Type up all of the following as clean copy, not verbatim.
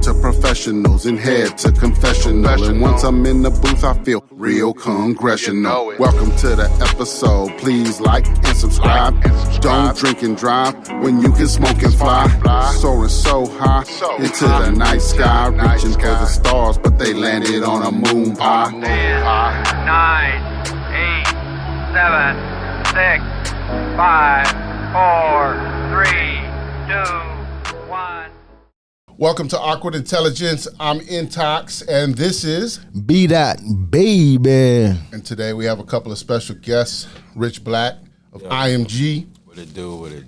to professionals and head to confessional. And once I'm in the booth, I feel real congressional. Welcome to the episode. Please like and subscribe. Don't drink and drive when you can smoke and fly. Soaring so high into the night sky, reaching for the stars, but they landed on a moon pie. 10, 9, 8, 7, 6, 5, 4, 3, 2, 1. Welcome to Awkward Intelligence. I'm Intox, and this is BDot, baby. And today we have a couple of special guests. Rich Blakk of IMG. What it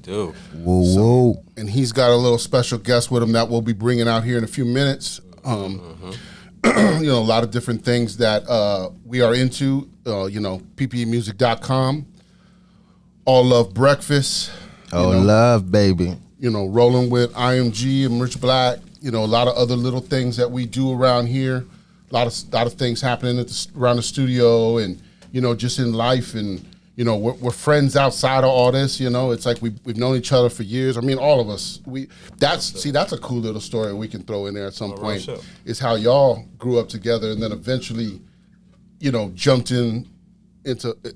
do? Whoa. And he's got a little special guest with him that we'll be bringing out here in a few minutes. A lot of different things that we are into. PPEmusic.com. All Love Breakfast. Love, baby. Rolling with IMG and Rich Blakk. A lot of other little things that we do around here. A lot of things happening around the studio and, just in life. And, we're friends outside of all this. It's like we've known each other for years. I mean, all of us. That's a cool little story we can throw in there at some point. Is how y'all grew up together and then eventually, jumped into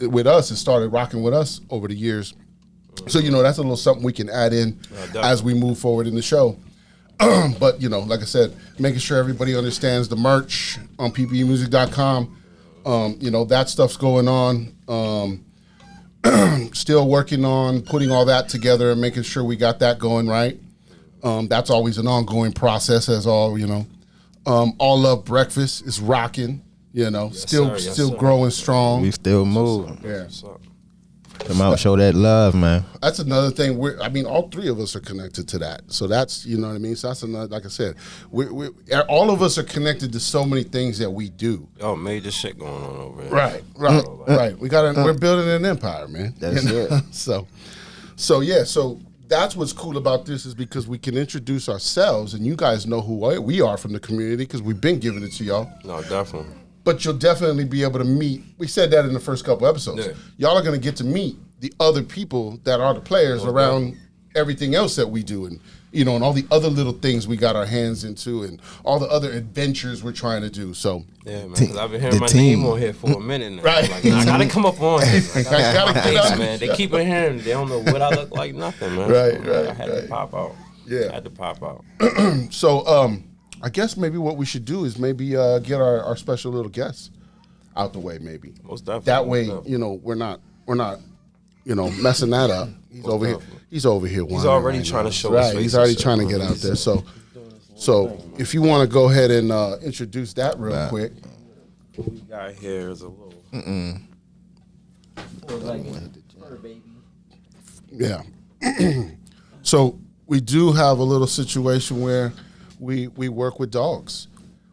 with us and started rocking with us over the years. So, that's a little something we can add in as we move forward in the show. But, like I said, making sure everybody understands the merch on ppeintox.com. That stuff's going on. Still working on putting all that together and making sure we got that going right. That's always an ongoing process, as all. All Love Breakfast is rocking. Still growing strong. We still moving. Yeah. Come out, show that love, man. That's another thing. All three of us are connected to that. So that's, So that's another. Like I said, we all of us are connected to so many things that we do. Oh, major shit going on over there. Right. We're building an empire, man. That's it. So that's what's cool about this is because we can introduce ourselves, and you guys know who we are from the community because we've been giving it to y'all. No, definitely. But you'll definitely be able to meet. We said that in the first couple episodes. Yeah. Y'all are going to get to meet the other people that are the players around everything else that we do, and and all the other little things we got our hands into, and all the other adventures we're trying to do. So yeah, man. Because I've been hearing my name on here for a minute now. Right. Like, I gotta come up on here. I gotta get face, out. man. They keep on hearing. They don't know what I look like. Nothing, man. Right. I had to pop out. Yeah. I had to pop out. So I guess maybe what we should do is maybe get our special little guests out the way, maybe. Most definitely. That way, we're not messing that up. He's over here. He's over here. He's already trying to show his face. He's already trying to get out there. So if you want to go ahead and introduce that real quick. What we got here is a little. Yeah. So we do have a little situation where we work with dogs.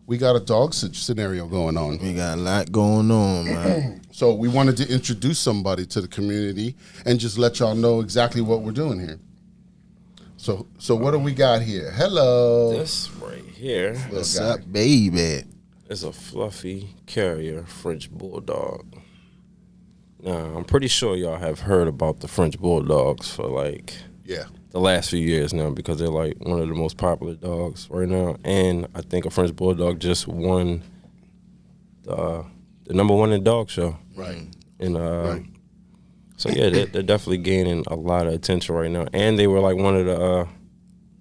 We got a dog scenario going on. We got a lot going on, man. So we wanted to introduce somebody to the community and just let y'all know exactly what we're doing here. So what do we got here? Hello. This right here. What's up, baby? Is a fluffy carrier French bulldog. Now, I'm pretty sure y'all have heard about the French bulldogs for the last few years now because they're like one of the most popular dogs right now. And I think a French bulldog just won the number one in dog show. Right. And so yeah, they're definitely gaining a lot of attention right now. And they were like one of the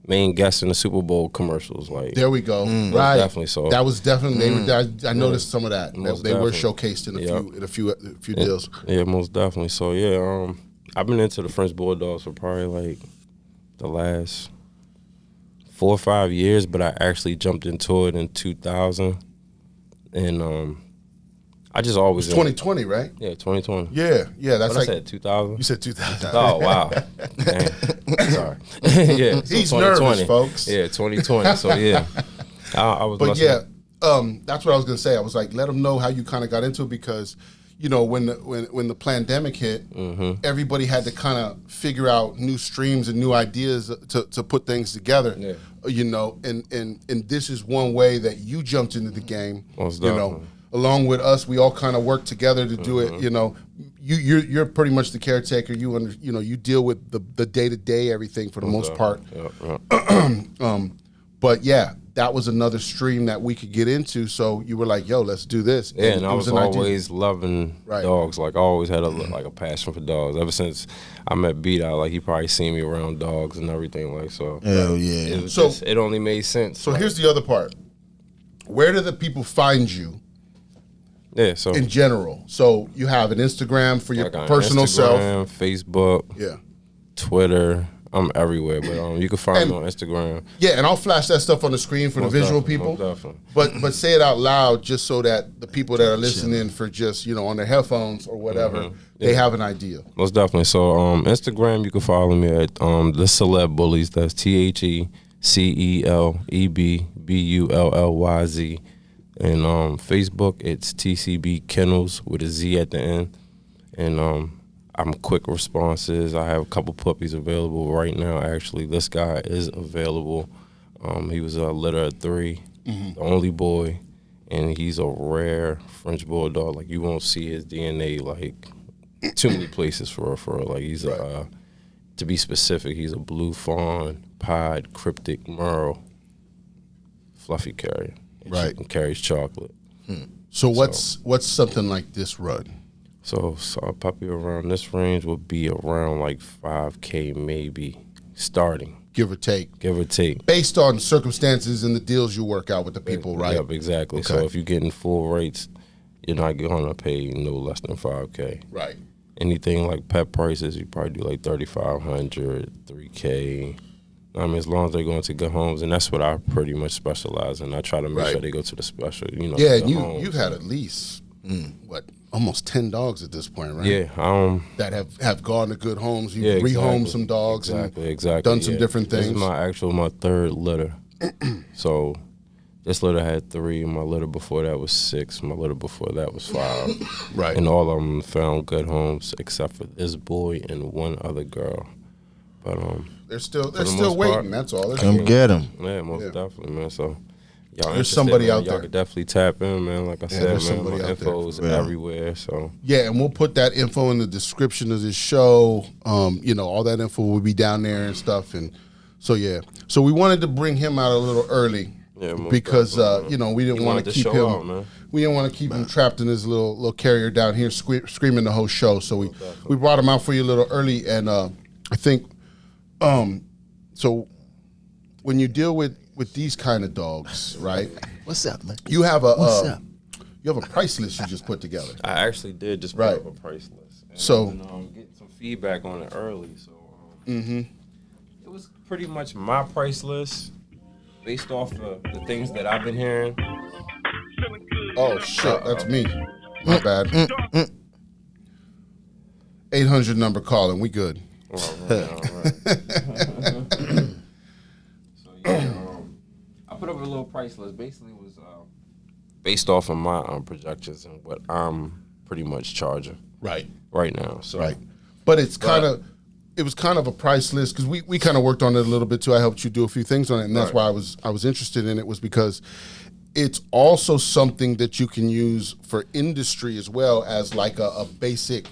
main guests in the Super Bowl commercials. Like there we go. Right. Definitely so. That was definitely I noticed some of that. They were definitely. showcased in a few deals. Yeah, most definitely. So yeah, I've been into the French bulldogs for probably like the last 4 or 5 years, but I actually jumped into it in 2000, and I just always 2020, right? Yeah, 2020. Yeah. That's I said 2000. You said 2000. Oh wow, sorry. Yeah, so he's nervous, folks. Yeah, 2020. So yeah, I was. But yeah, that's what I was gonna say. I was like, let them know how you kind of got into it because when the pandemic hit, everybody had to kind of figure out new streams and new ideas to put things together. Yeah. And this is one way that you jumped into the game. Most definitely. Along with us, we all kind of work together to do it. You're pretty much the caretaker. You deal with the day-to-day everything for the most part. Yeah. But yeah, that was another stream that we could get into. So you were like, "Yo, let's do this." Yeah, and I was an idea. always loving dogs. Like I always had a passion for dogs. Ever since I met BDot, like he probably seen me around dogs and everything. Like so, Hell yeah. It was just, it only made sense. So here's the other part. Where do the people find you? Yeah, so in general. So you have an Instagram for your like personal Instagram, self, Facebook, Twitter. I'm everywhere, but you can find me on Instagram. Yeah, and I'll flash that stuff on the screen for the visual people. But say it out loud just so that the people that are listening for just, on their headphones or whatever, they have an idea. Most definitely. So Instagram, you can follow me at the Celeb Bullyz. That's TheCelebBullyz. And Facebook, it's TCB Kennels with a Z at the end. And I'm quick responses. I have a couple puppies available right now. Actually, this guy is available. He was a litter of 3, the only boy, and he's a rare French bulldog. Like you won't see his DNA like too many places for real. Like he's to be specific, he's a blue fawn, pied, cryptic merle, fluffy carrier. And she carries chocolate. So what's something like this run? So a puppy around this range would be around like $5K maybe starting. Give or take. Based on circumstances and the deals you work out with the people, right? Yep, exactly. Okay. So if you're getting full rates, you're not going to pay no less than $5K. Right. Anything like pet prices, you probably do like $3,500, $3K. I mean, as long as they're going to good homes, and that's what I pretty much specialize in. I try to make sure they go to the special, Yeah, and you've had at least, almost 10 dogs at this point, right? Yeah. That have gone to good homes. You've rehomed some dogs and done some different things. This is my third litter. So this litter had 3. My litter before that was 6. My litter before that was 5. Right. And all of them found good homes except for this boy and one other girl. But they're still waiting. That's all. Come get them. Yeah, most definitely, man. So there's somebody out there. Y'all could definitely tap in, man. Like I said, man, my info is everywhere. So and we'll put that info in the description of this show. All that info will be down there and stuff. And so so we wanted to bring him out a little early because we didn't want to keep him. We didn't want to keep him trapped in his little carrier down here screaming the whole show. So we brought him out for you a little early, and I think. So when you deal with these kind of dogs, right? What's up, man? You have a price list you just put together. I actually did just put up a price list. And so getting some feedback on it early. So it was pretty much my price list based off of the things that I've been hearing. Oh shit, that's me. My bad. 800 number calling. We good. All right. So I put up a little price list. Basically, was based off of my projections and what I'm pretty much charging right now. So but it was kind of a price list because we kind of worked on it a little bit too. I helped you do a few things on it, and that's why I was interested in it, was because it's also something that you can use for industry as well as like a basic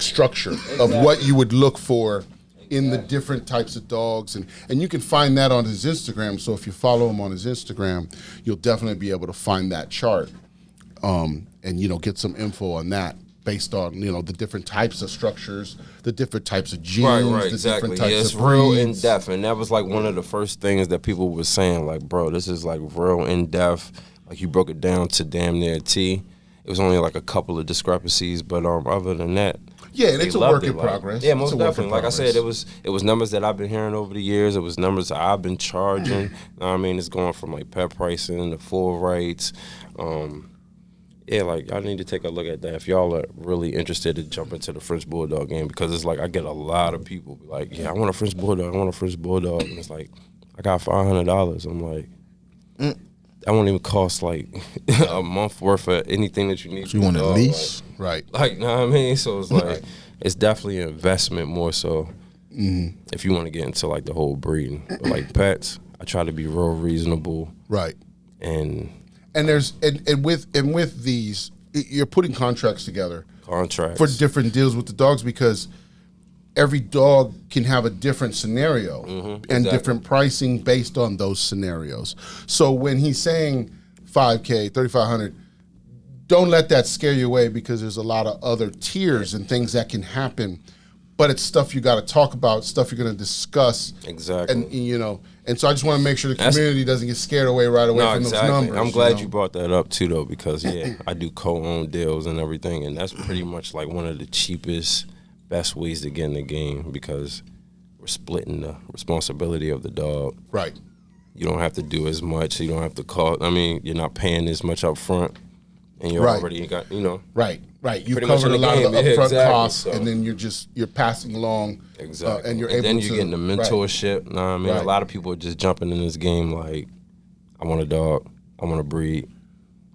structure of what you would look for in the different types of dogs. And you can find that on his Instagram. So if you follow him on his Instagram, you'll definitely be able to find that chart and, get some info on that based on, the different types of structures, the different types of genes, the different types of real breeds. in depth. And that was like one of the first things that people were saying, like, bro, this is like real in depth. Like you broke it down to damn near a T. It was only like a couple of discrepancies, but other than that, and it's a work in progress. Yeah, most definitely. Like I said, it was numbers that I've been hearing over the years. It was numbers that I've been charging. You know what I mean? It's going from like pet pricing to full rates. Like I need to take a look at that if y'all are really interested to jump into the French Bulldog game, because it's like I get a lot of people be like, I want a French Bulldog, and it's like, I got $500. I'm like, that won't even cost like a month worth of anything that you need. So you want a lease? Right. Like, know what I mean? So it's like, it's definitely an investment more so if you want to get into like the whole breeding. But like pets, I try to be real reasonable. Right. And with these, you're putting contracts together. Contracts. For different deals with the dogs, because every dog can have a different scenario and exactly. different pricing based on those scenarios. So when he's saying $5K, $3,500, don't let that scare you away, because there's a lot of other tiers and things that can happen. But it's stuff you got to talk about, stuff you're going to discuss. Exactly. And you know, and so I just want to make sure the community doesn't get scared away right away from those numbers. I'm glad you brought that up too, though, because I do co-own deals and everything, and that's pretty much like one of the cheapest, best ways to get in the game, because we're splitting the responsibility of the dog. Right. You don't have to do as much. You don't have to call. I mean, you're not paying as much up front, and you're already got, you know. Right. You pretty covered much a lot of the upfront costs, so. And then you're passing along. Exactly. And you're and able then to. you're getting the mentorship. Right. Know what I mean? A lot of people are just jumping in this game like, I want a dog. I want to breed.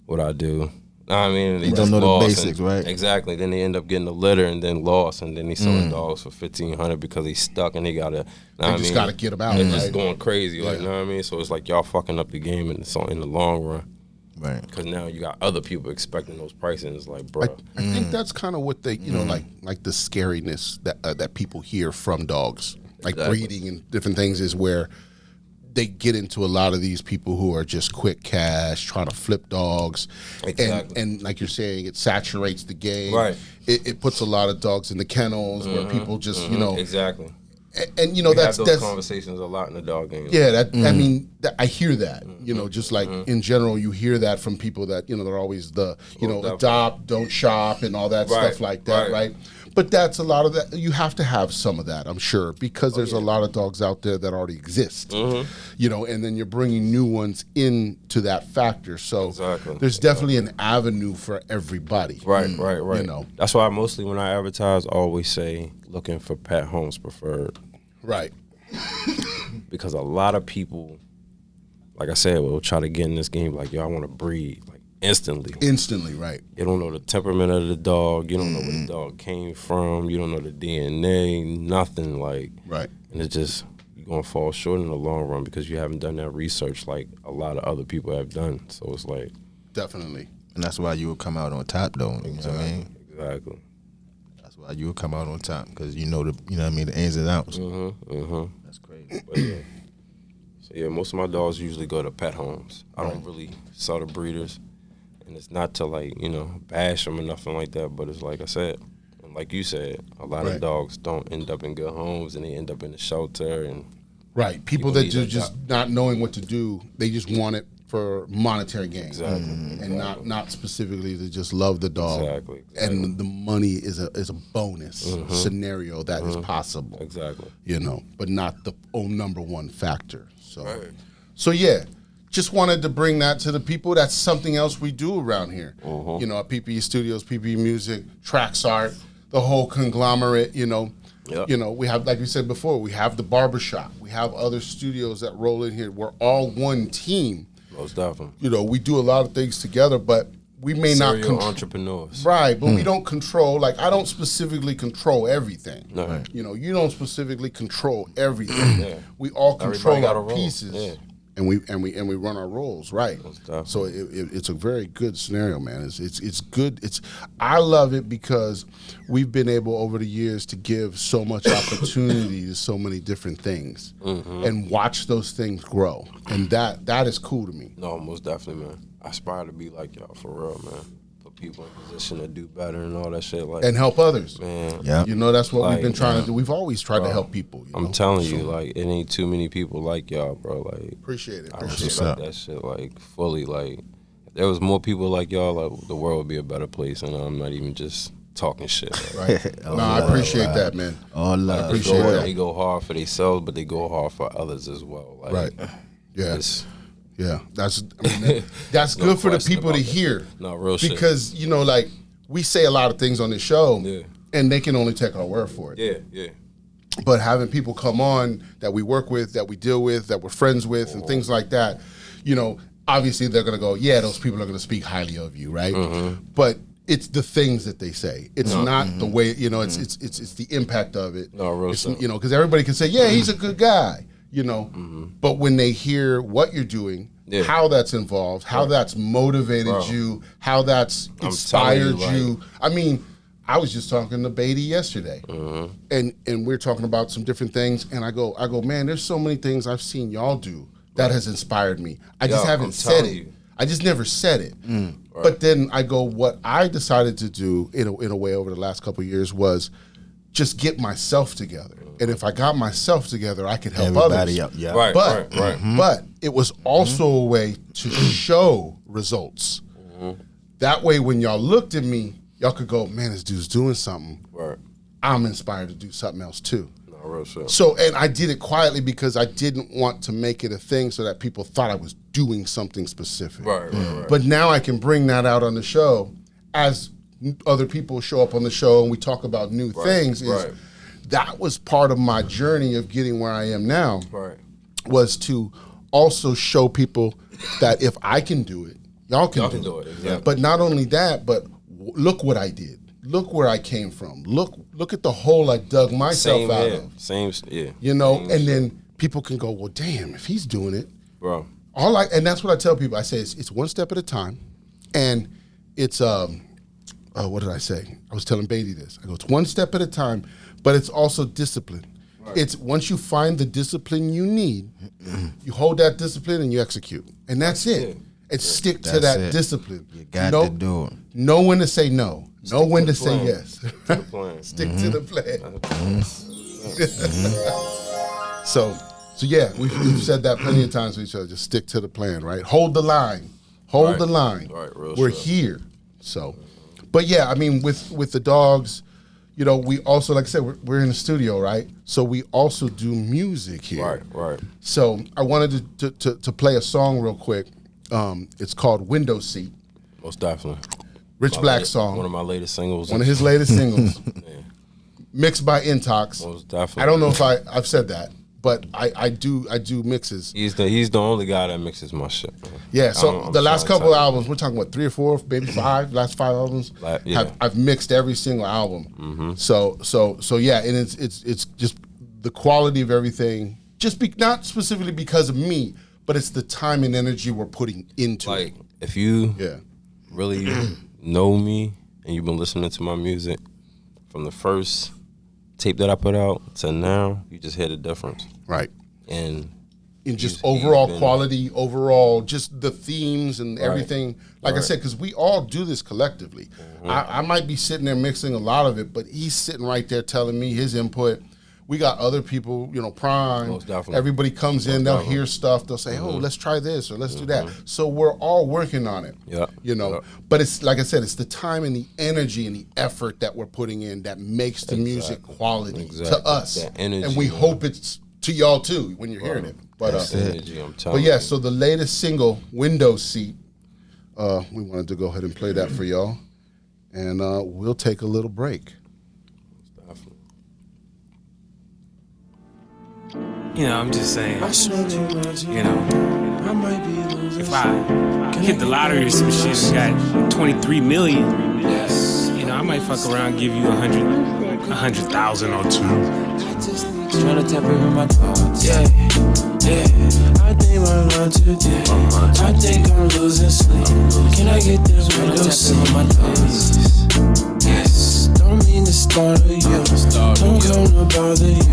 What I do. Know what I mean? They don't know the basics, right? Exactly. Then they end up getting a litter and then lost, and then they selling dogs for $1,500 because he's stuck and they gotta. They just gotta get them out. They're just going crazy, like, you know what I mean? So it's like y'all fucking up the game in the long run. Right. Because now you got other people expecting those prices. It's like, bro. I think that's kind of what they, you know, like the scariness that people hear from dogs, like breeding and different things, is where they get into a lot of these people who are just quick cash, trying to flip dogs. Exactly. And like you're saying, it saturates the game. Right. It puts a lot of dogs in the kennels where people just, you know. Exactly. And you know, We that's have those conversations a lot in the dog game. Yeah, I mean, I hear that. You know, just like in general, you hear that from people that, you know, they're always the, you know, adopt, don't shop, and all that stuff like that, right? But that's a lot of that. You have to have some of that, I'm sure, because there's a lot of dogs out there that already exist. You know, and then you're bringing new ones into that factor. So there's definitely an avenue for everybody. Right. You know, that's why mostly when I advertise, I always say looking for pet homes preferred. Right. Because a lot of people, like I said, will try to get in this game like, yo, I want to breed, like instantly. Instantly, right. You don't know the temperament of the dog. You don't know where the dog came from. You don't know the DNA, nothing, like. Right. And it's just, you're going to fall short in the long run because you haven't done that research like a lot of other people have done. So it's like. Definitely. And that's why you will come out on top, though. You know what I mean? Exactly. Why you will come out on top, because you know what I mean, the ins and outs. That's crazy. But yeah. So yeah, most of my dogs usually go to pet homes. I don't really sell to breeders, and it's not to, like, you know, bash them or nothing like that. But it's like I said, and like you said, a lot of dogs don't end up in good homes, and they end up in the shelter and. Right, people that just not knowing what to do, they just want it for monetary gain, and not specifically to just love the dog. Exactly. And the money is a bonus scenario that is possible. Exactly. You know, but not the number one factor. So, so yeah, just wanted to bring that to the people. That's something else we do around here. You know, at PPE Studios, PPE Music, Tracks Art, the whole conglomerate. You know. Yep. You know, we have, like we said before, we have the barbershop. We have other studios that roll in here. We're all one team. Most definitely. You know, we do a lot of things together, but we may not control. Entrepreneurs. Right, but we don't control, like, I don't specifically control everything. No. You know, you don't specifically control everything. We all control our pieces. And we run our roles, right? So it's a very good scenario, man. It's good. I love it because we've been able over the years to give so much opportunity to so many different things, and watch those things grow, and that is cool to me. No, most definitely, man. I aspire to be like y'all for real, man. Put people in position to do better and all that shit, like, and help others. Man, you know, that's what we've been trying to do. We've always tried to help people. You know? I'm telling you, like, it ain't too many people like y'all, bro. Like, appreciate it. I respect that shit, like, fully. Like, if there was more people like y'all, like, the world would be a better place. And I'm not even just talking shit. Like, right? No, I appreciate that, man. Oh, I appreciate that. They go hard for themselves, but they go hard for others as well. Like, right? Yeah. Yeah, that's good for the people to hear. No, real shit. Because, you know, like, we say a lot of things on this show, and they can only take our word for it. Yeah. But having people come on that we work with, that we deal with, that we're friends with, and things like that, you know, obviously they're going to go, yeah, those people are going to speak highly of you, right? But it's the things that they say. It's not the way, you know, it's the impact of it. No, real shit. You know, because everybody can say, yeah, he's a good guy. You know, but when they hear what you're doing, how that's involved, how that's motivated you, how that's inspired you. I mean, I was just talking to Beatty yesterday, and we're talking about some different things. And I go, man, there's so many things I've seen y'all do that has inspired me. I just haven't said it. I just never said it. Right. But then I go, what I decided to do in a way over the last couple of years was just get myself together. And if I got myself together, I could help others. Yeah. Right, but, but it was also a way to show results. That way, when y'all looked at me, y'all could go, man, this dude's doing something. Right. I'm inspired to do something else too. No, real shit. So, and I did it quietly because I didn't want to make it a thing so that people thought I was doing something specific. Right. But now I can bring that out on the show as other people show up on the show and we talk about new things. That was part of my journey of getting where I am now. Was to also show people that if I can do it, y'all can do it. Exactly. But not only that, but look what I did. Look where I came from. Look at the hole I dug myself out of. You know, and then people can go, well, damn, if he's doing it, bro. And that's what I tell people. I say it's one step at a time, and it's what did I say? I was telling Beatty this. I go, it's one step at a time, but it's also discipline. It's once you find the discipline you need, you hold that discipline and you execute, and that's it. And stick to that discipline. You got to do it. Know when to say no. Know when to say yes. Stick to the plan. So yeah, we've said that plenty of times to each other. Just stick to the plan, right? Hold the line. Hold the line. We're here. So, but yeah, I mean, with the dogs, you know, we also, like I said, we're in the studio, right? So we also do music here. Right. So I wanted to play a song real quick. It's called Window Seat. Most definitely. Rich Blakk song. One of my latest singles. One of his latest singles. Mixed by Intelligence. Most definitely. I don't know if I've said that, but I do mixes. He's the only guy that mixes my shit. Yeah, so the last couple of albums, we're talking about 3 or 4, maybe 5, last 5 albums. I've mixed every single album. So yeah, and it's just the quality of everything, not specifically because of me, but it's the time and energy we're putting into it. If you really know me and you've been listening to my music from the first tape that I put out to now, you just hear the difference. Right. And in just overall quality, overall just the themes and everything. Like I said, because we all do this collectively. I might be sitting there mixing a lot of it, but he's sitting right there telling me his input. We got other people, you know, Prime. Everybody comes in, they'll hear stuff, they'll say, oh, let's try this or let's do that. So we're all working on it, you know. But it's, like I said, it's the time and the energy and the effort that we're putting in that makes the music quality to us. And we hope it's to y'all too when you're hearing it. But, yeah, so the latest single, Window Seat, we wanted to go ahead and play that for y'all. And we'll take a little break. You know, I'm just saying, you know, if I hit the lottery or some shit and got 23 million, you know, I might fuck around and give you 100,000 or 2. Trying to tap in my thoughts, yeah. I think I'm wrong today. I think I'm losing sleep. Can I get this window seat? My thoughts, yes. Don't mean to startle you. Don't come to bother you.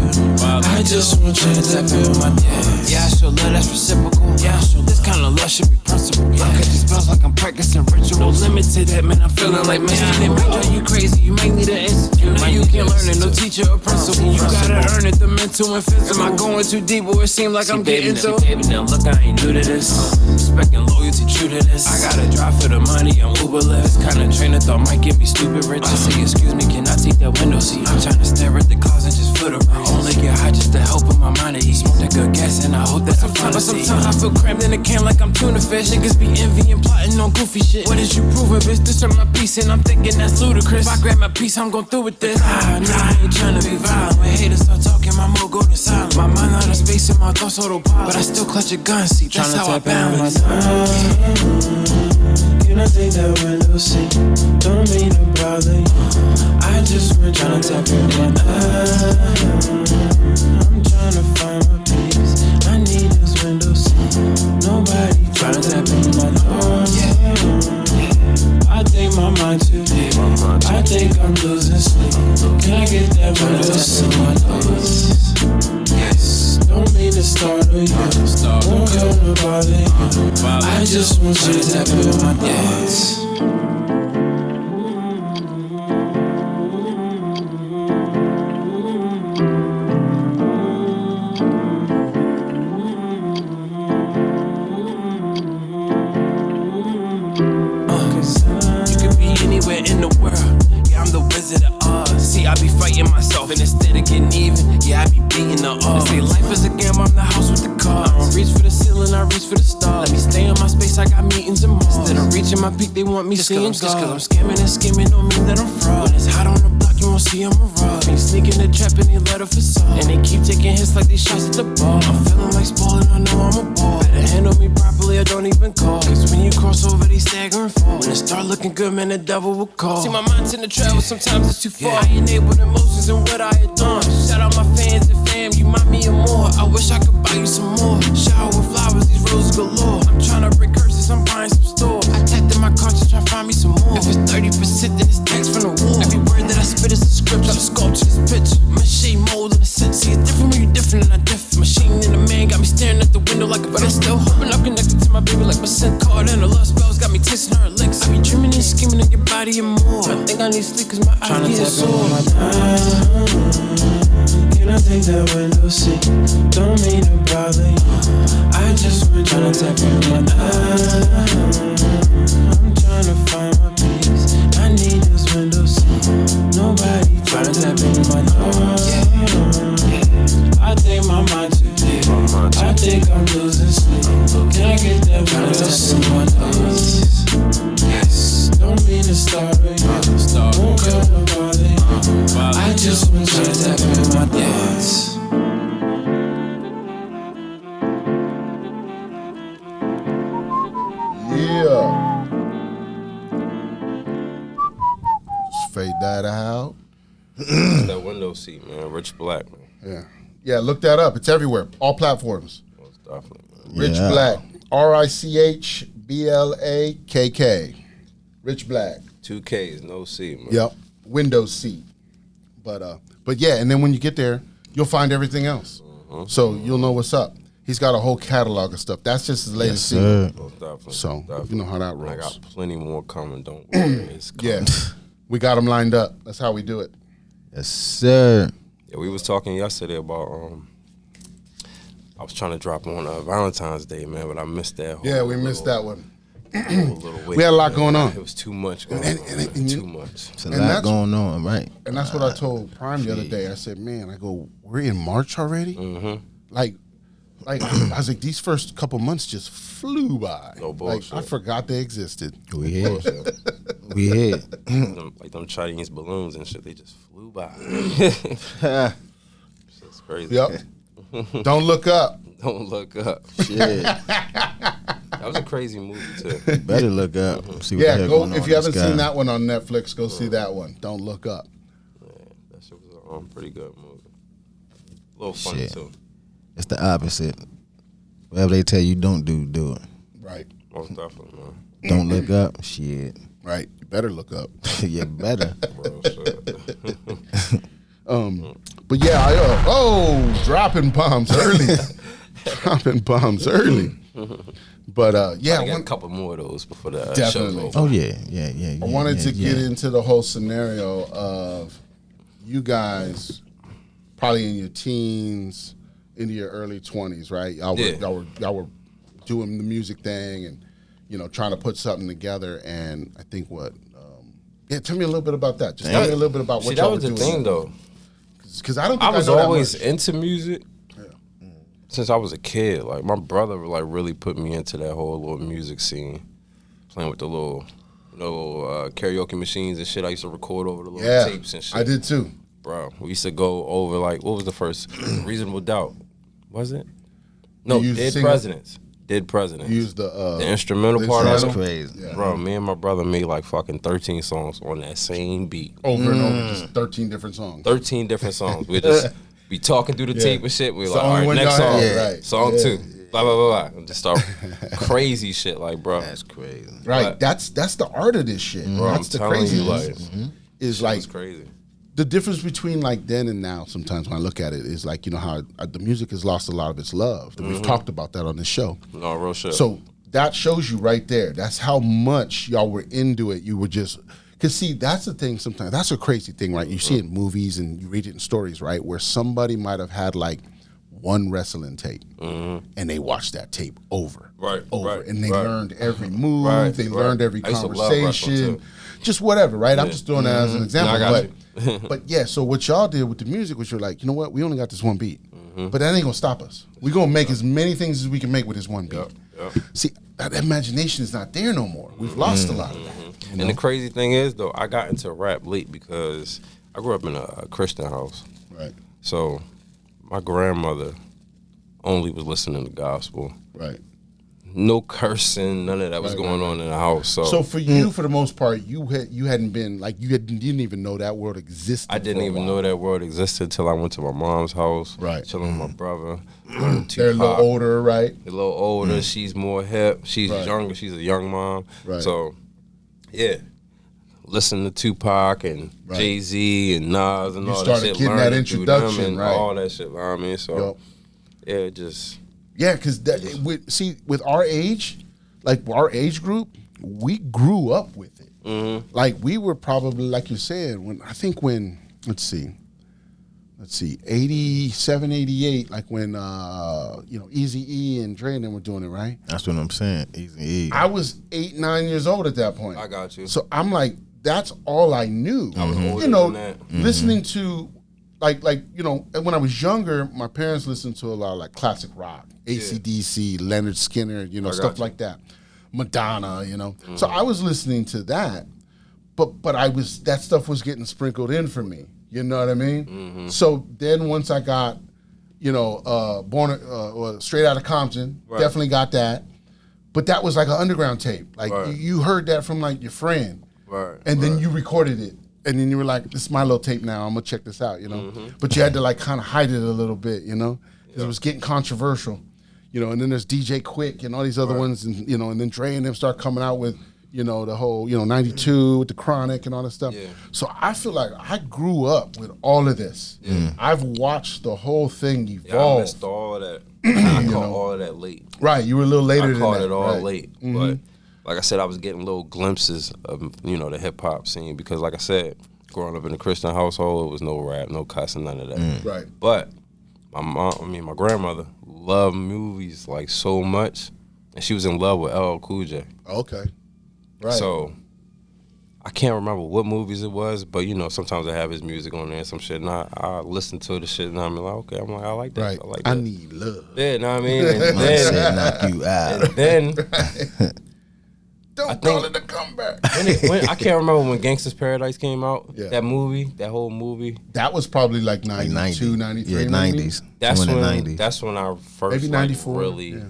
I just want you to tap in my thoughts. Yeah, I show love that's reciprocal. Yeah, I show this kind of love should be principle. I cut these spells like I'm practicing ritual. No limit to that, man. I'm feeling like Mr. It might drive you crazy. You might need an institute. Now you can't learn it. No teacher or principal. You gotta earn it. The mental and physical. Am I going too deep or it seems like I'm getting so? Baby, now look, I ain't new to this. Respecting loyalty, true to this. I gotta drive for the money. I'm Uberless. Kind of train of thought might get me stupid rich. I say, excuse me, can I take that window seat? I'm trying to stare at the cars and just foot around. Only get high just to help with my mind to eat. Smoke that good gas and I hope that But sometimes I feel crammed in a can like I'm tuna fish. Niggas be envying, plotting on goofy shit. What is you proving, bitch? This is my piece and I'm thinking that's ludicrous. If I grab my piece, I'm gon' through with this. Nah, I ain't tryna be violent. When haters start talking, my mood go to silent. My mind out of space and my thoughts autopilot. But I still clutch a gun, see, that's how I balance. Can I take that window seat? Don't mean to bother you. I just want you to tap in my I'm tryna find my peace. I need this window seat. Nobody tryna tap in my thoughts. I think my mind too deep. I think I'm losing sleep. Can I get that window seat? Yes. Don't mean to startle you. Won't come to bother you. I just want you to tap in my thoughts. In the world, yeah, I'm the Wizard of Oz. See, I be fighting myself, and instead of getting even, yeah, I be beating the odds. They say life is a game, I'm the house with the cards. I don't reach for the ceiling, I reach for the stars. Let me stay in my space, I got meetings in Mars. Instead of reaching my peak, they want me seeing God. Just cause I'm scamming and scheming don't mean that I'm fraud. When it's hot on the block, you won't see I'm a rock. They sneak in the trap and they let a facade. And they keep taking hits like they shots at the ball. I'm feeling like Spalding, I know I'm a ball. Better handle me properly or don't even call. Cause when you cross over, they stagger and fall. When it start looking good, man, the devil will call. See, my mind tend to travel, sometimes it's too far. I enable emotions and what I had done. Shout out my fans and fam, you mind me and more. I wish I could buy you some more. Shower with flowers, these roses galore. I'm trying to break curses, I'm buying some store. I tapped in my conscience, try to find me some more. If it's 30%, then it's text from the war. Every word that I spit is a script, I'm a sculpture, this picture. Machine mold in a sense. See, it's different when you different and I differ. Machine and the man got me staring at the window like a but I'm still hoping I'm connected to my baby like my scent card. And the love spells got me tasting her licks. I be dreaming and scheming in your body and more. I think I need sleep cause my eyes get sore. Can I take that window seat? Don't mean to bother you. I just want you to tap in my eyes. I'm trying to find my peace. I need this window seat. Nobody trying to tap in my thoughts. I think my mind too deep. I think I'm losing sleep. Can I get that window seat? Yes. Don't mean to startle you. Won't come to bother you. I just want you to tap in my thoughts. Yeah. Just fade that out. That window seat, man. Rich Blakk, man. Yeah. Yeah, look that up. It's everywhere. All platforms. Most definitely, man. Rich Blakk. RICHBLAKK. Rich Blakk. 2 Ks, no C, man. Yep. Window seat. But yeah, and then when you get there, you'll find everything else. So you'll know what's up. He's got a whole catalog of stuff. That's just his latest single. Most definitely. So you know how that rolls. I got plenty more coming, don't worry. It's coming. Yeah. We got them lined up. That's how we do it. Yes, sir. Yeah, we was talking yesterday about I was trying to drop on Valentine's Day, man, but I missed that whole. Yeah, we missed that one. We had a lot going on. It was too much going on. Too much. It's a lot going on, right? And that's what I told Prime the other day. I said, man, we're in March already? Mm-hmm. Like I was like, these first couple months just flew by. No bullshit. Like, I forgot they existed. We here. We here. Like them Chinese balloons and shit, they just flew by. It's crazy. Yep. Don't look up. Don't look up. Shit. That was a crazy movie too. Better look up. See what the hell go going on if you haven't in the sky. seen that one on Netflix, go see that one. Don't look up. Yeah, that shit was a pretty good movie. A little funny Shit. too. It's the opposite. Whatever they tell you don't do, do it. Right. Most definitely, man. Don't look up. Shit. Right. You better look up. You better. Bro, shit. But yeah, dropping bombs early. Dropping bombs early. But yeah, I got a couple more of those before the definitely. show's over. Oh yeah. I wanted to get into the whole scenario of you guys probably in your teens, into your early 20s, right? Y'all were doing the music thing and trying to put something together. And I think tell me a little bit about that. Just tell me a little bit about what y'all were doing. That was the thing though. Because I don't think I was know that always much. into music since I was a kid. Like my brother really put me into that whole little music scene, playing with the little karaoke machines and shit. I used to record over the little tapes and shit. I did too. Bro, we used to go over what was the first? Reasonable Doubt. Was it? No, Dead Presidents. Dead Presidents. You used the instrumental part of it. That's crazy. Yeah. Bro, me and my brother made like fucking 13 songs on that same beat. Over and over, just 13 different songs. 13 different songs. We'd just be talking through the tape and shit. We're like, all only right, one next y'all song. had, right. Song 2. Blah, blah, blah, blah. And just start crazy shit like, bro. That's crazy. Right. That's the art of this shit. Bro, That's I'm the telling you, craziness. like, is like crazy. The difference between like then and now, sometimes when I look at it, is like, you know, how the music has lost a lot of its love. We've talked about that on this show. No, real shit. So that shows you right there. That's how much y'all were into it. You were just, because see, that's the thing sometimes. That's a crazy thing, right? You see it in movies and you read it in stories, right? Where somebody might have had like one wrestling tape and they watched that tape over, and they learned every move. They learned every conversation, just whatever, right? I'm just throwing that as an example. No, I got you. But yeah, so what y'all did with the music was you're like, you know what? We only got this one beat, but that ain't gonna stop us. We're gonna make as many things as we can make with this one beat. See, that imagination is not there no more. We've lost a lot of that. You know? And the crazy thing is, though, I got into rap late because I grew up in a Christian house. Right. So my grandmother only was listening to gospel. Right. No cursing, none of that was going on in the house. So for you, for the most part, you hadn't been like you didn't even know that world existed. I didn't even know that world existed until I went to my mom's house. Right. Chilling with my brother. They're a little older, right? They're a little older. She's more hip. She's younger. She's a young mom. Right. So, yeah. Listen to Tupac and JayZ and Nas and all that shit. You started getting that introduction, and right? all that shit. You know what I mean? So, yeah, just... Yeah, because with our age, like our age group, we grew up with it. Like we were probably, like you're saying, let's see, 87, 88, like when Eazy-E and Dre and them were doing it, right? That's what I'm saying, Eazy-E. I was 8, 9 years old at that point. I got you. So I'm like, that's all I knew. I was older than that. Listening to like when I was younger, my parents listened to a lot of like classic rock, AC/DC, Leonard Skinner, stuff like that, Madonna, So I was listening to that, but that stuff was getting sprinkled in for me. You know what I mean? So then once I got, Straight Outta Compton, definitely got that, but that was like an underground tape. Like you heard that from like your friend, and then you recorded it. And then you were like, this is my little tape now. I'm going to check this out, But you had to like kind of hide it a little bit, because it was getting controversial, And then there's DJ Quick and all these other ones, and, and then Dre and them start coming out with, the whole, 92 with the Chronic and all that stuff. Yeah. So I feel like I grew up with all of this. I've watched the whole thing evolve. Yeah, I missed all of that. I caught all of that late. Right, you were a little later than that. I caught it all late, but... Like I said, I was getting little glimpses of, the hip-hop scene because, like I said, growing up in a Christian household, it was no rap, no cussing, none of that. Right. But my grandmother loved movies, like, so much, and she was in love with LL Cool J. Okay. Right. So, I can't remember what movies it was, but, sometimes I have his music on there and some shit, and I listen to the shit, and I'm like, okay, I like that. Right. I like that. I need love. Yeah, you know what I mean? And then, knock you out. And then... Don't call it a comeback. When I can't remember when Gangsta's Paradise came out. Yeah. That movie, that whole movie. That was probably like 92, 93. Yeah, 90s. That's when I first maybe 94, really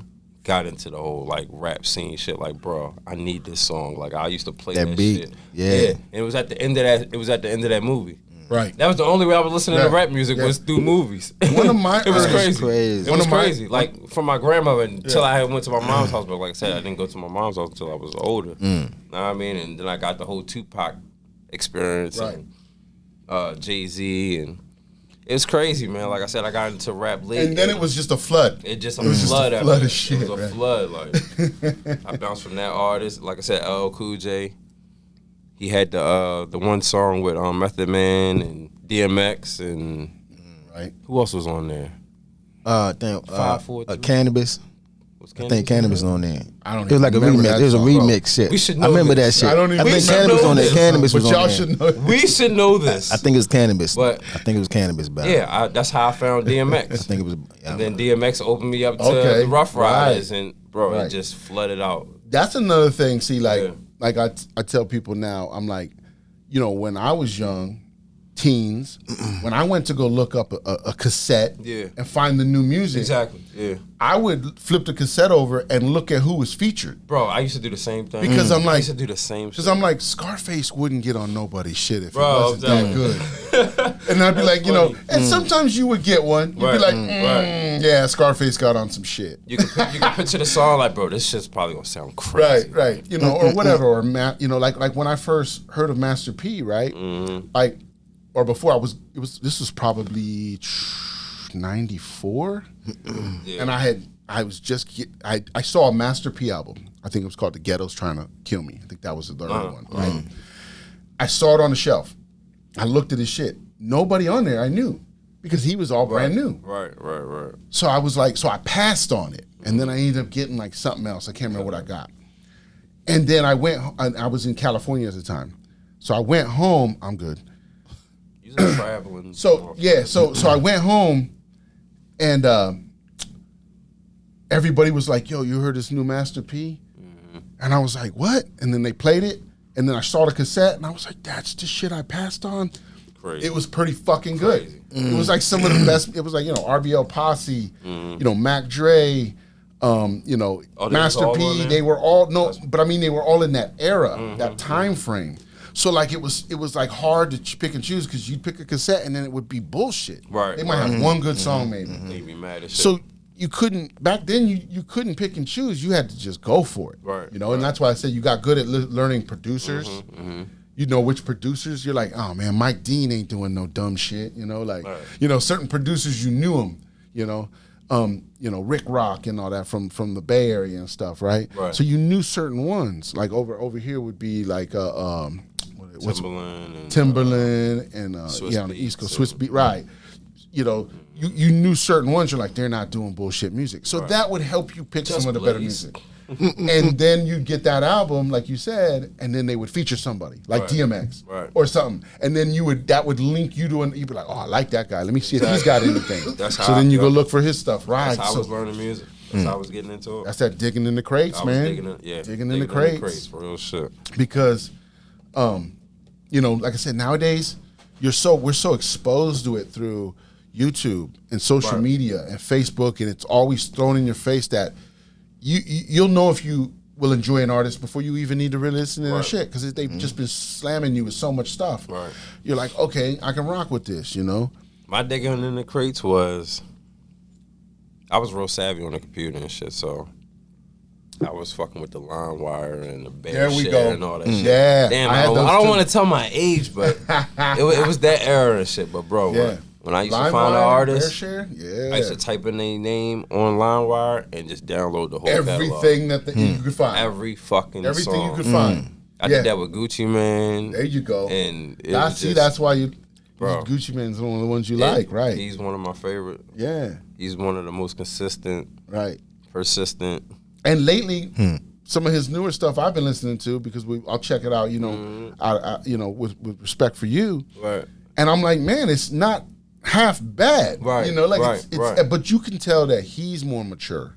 got into the whole like rap scene shit. Like, bro, I need this song. Like I used to play that beat. shit. Yeah. And it was at the end of that. It was at the end of that movie. Right. That was the only way I was listening to rap music was through movies. One of my it was crazy. Crazy. It was crazy. Like from my grandmother until I went to my mom's house. But like I said, I didn't go to my mom's house until I was older. Know what I mean? And then I got the whole Tupac experience and JayZ, and it was crazy, man. Like I said, I got into rap late. And then it was just a flood. It was just a flood of shit. It was a flood. Like I bounced from that artist. Like I said, LL Cool J. He had the one song with Method Man and DMX and who else was on there? Cannabis. I think Cannabis on there. I don't. It was like a remix. It was a remix shit. We should know I remember this. that shit. I don't even. I think Cannabis on there. Cannabis was but on y'all there. should know. We should know this. I think it was Cannabis. But I think it was Cannabis. Back. Yeah, that's how I found DMX. I think it was. And then DMX opened me up to the Rough Riders, and bro, it just flooded out. That's another thing. See, like I tell people now, I'm like, when I was young, teens, when I went to go look up a cassette and find the new music, Exactly. Yeah. I would flip the cassette over and look at who was featured. Bro, I used to do the same thing. Because I'm like, I used to do the same shit. Because I'm like, Scarface wouldn't get on nobody's shit if it wasn't that good. And I'd be like, you know, and sometimes you would get one. You'd be like, yeah, Scarface got on some shit. You can picture the song like, bro, this shit's probably gonna sound crazy. Right. You know, or whatever. Or you know, like when I first heard of Master P, right? Like, or before this was probably 94, and I saw a Master P album. I think it was called The Ghetto's Trying to Kill Me. I think that was the third one. Right? I saw it on the shelf. I looked at his shit. Nobody on there I knew because he was all brand new. Right. So I was like, I passed on it, and then I ended up getting like something else. I can't remember what I got. And then I was in California at the time, so I went home. I'm good. Traveling. So I went home, and everybody was like, "Yo, you heard this new Master P?" And I was like, "What?" And then they played it, and then I saw the cassette, and I was like, "That's the shit I passed on." Crazy. It was pretty fucking good. It was like some of the best. It was like, you know, RBL Posse, you know, Mac Dre, you know, Master P. They were all but I mean they were all in that era, that time frame. So like it was like hard to pick and choose because you'd pick a cassette and then it would be bullshit. Right. They might have one good song maybe. They'd be mad as shit. So you couldn't back then. You couldn't pick and choose. You had to just go for it. Right. You know, and that's why I said you got good at learning producers. You know which producers. You're like, oh man, Mike Dean ain't doing no dumb shit. You know, like you know certain producers you knew them. You know, Rick Rock and all that from the Bay Area and stuff, right? So you knew certain ones. Like over here would be like Timberland and on the East Coast, Swiss Beat, right? You know, you knew certain ones. You're like, they're not doing bullshit music, so that would help you pick some of the better music. And then you'd get that album, like you said, and then they would feature somebody like DMX or something, and then that would link you to you'd be like, oh, I like that guy. Let me see if he's got anything. So then you go look for his stuff, right? That's how I was learning music. That's how I was getting into it. That's that digging in the crates, man. Digging in the crates for real shit. Because, you know, like I said, nowadays we're so exposed to it through YouTube and social media and Facebook, and it's always thrown in your face that you'll know if you will enjoy an artist before you even need to really listen to their shit because they've just been slamming you with so much stuff. Right. You're like, okay, I can rock with this, you know? My digging in the crates was, I was real savvy on the computer and shit, so I was fucking with the LimeWire and the Bear Share and all that shit. Yeah. Damn, I don't want to tell my age, but it was that era and shit. But bro, when I used to find an artist, I used to type in their name on LimeWire and just download the whole everything catalog. that you could find. Every fucking everything song. you could find. I did that with Gucci Mane. There you go. And that's why Gucci Mane's one of the ones you like, right? He's one of my favorite. Yeah. He's one of the most consistent. Right. Persistent. And lately, some of his newer stuff I've been listening to because I'll check it out, you know, with respect for you. Right. And I'm like, man, it's not half bad. Right. You know, like it's but you can tell that he's more mature.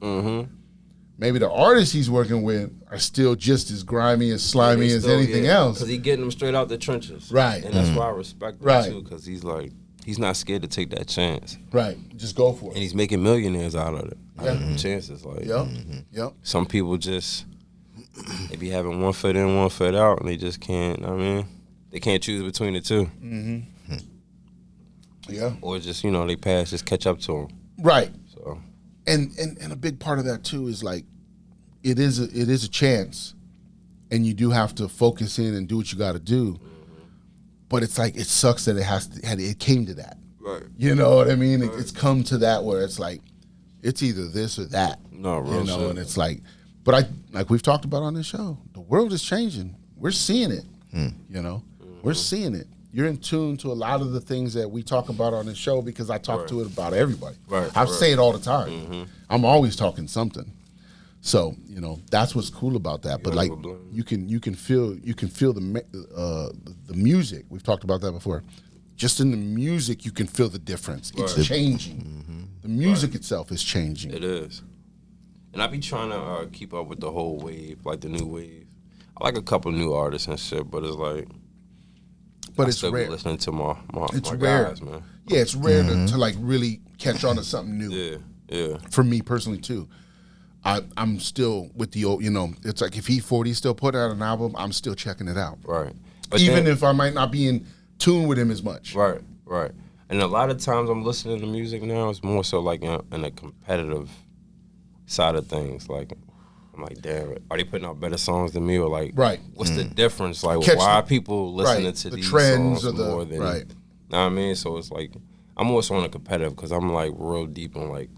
Maybe the artists he's working with are still just as grimy and slimy as anything else. Because he's getting them straight out the trenches. Right. And that's why I respect him too, because he's like, he's not scared to take that chance. Right. Just go for it. And he's making millionaires out of it. Chances. Like, some people just, they be having one foot in, one foot out, and they just can't, they can't choose between the two. Yeah. Or just, you know, they pass, just catch up to them. Right. So. And a big part of that too is like, it is a chance, and you do have to focus in and do what you got to do. But it's like, it sucks that it came to that. Right. You know what I mean? Right. It's come to that where it's like, it's either this or that. No, real shit. And it's like, but like we've talked about on this show, the world is changing. We're seeing it. You know, we're seeing it. You're in tune to a lot of the things that we talk about on this show because I talk to it about everybody. Right. I say it all the time. I'm always talking something. So, you know, that's what's cool about that. But like, you can feel the music. We've talked about that before. Just in the music, you can feel the difference. It's changing. The music itself is changing. It is. And I be trying to keep up with the whole wave, like the new wave. I like a couple new artists and shit, but it's like, but I it's still rare. Be listening to my It's my rare, guys, man. Yeah, it's rare to like really catch on to something new. Yeah. For me personally too, I'm still with the old. It's like if E40 still put out an album, I'm still checking it out. Right. But Even if I might not be in tune with him as much. Right. And a lot of times I'm listening to music now, it's more so like in a competitive side of things. Like, I'm like, damn, are they putting out better songs than me? Or like, what's the difference? Like, why are people listening to these trends songs more than, know what I mean? So it's like, I'm also on a competitive because I'm like real deep on like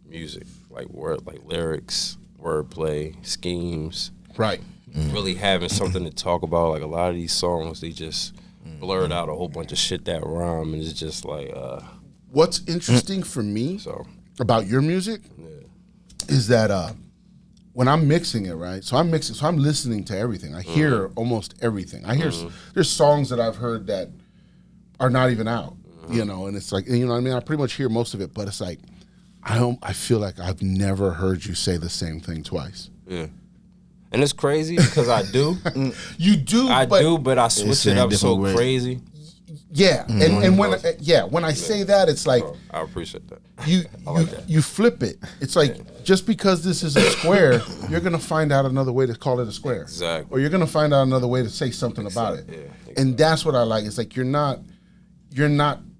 music, like lyrics, wordplay, schemes. Right. Really having something to talk about. Like a lot of these songs, they just blurred out a whole bunch of shit that rhyme, and it's just like. What's interesting for me about your music is that when I'm mixing it, right? So I'm listening to everything. I hear almost everything. I hear there's songs that I've heard that are not even out, and it's like, what I mean? I pretty much hear most of it, but it's like I feel like I've never heard you say the same thing twice. Yeah. And it's crazy because I do. You do, but I switch it up so crazy. Yeah, and when I say that, it's like I appreciate that. You flip it. It's like just because this is a square, you're gonna find out another way to call it a square. Exactly. Or you're gonna find out another way to say something about it. Yeah, exactly. And that's what I like. It's like you're not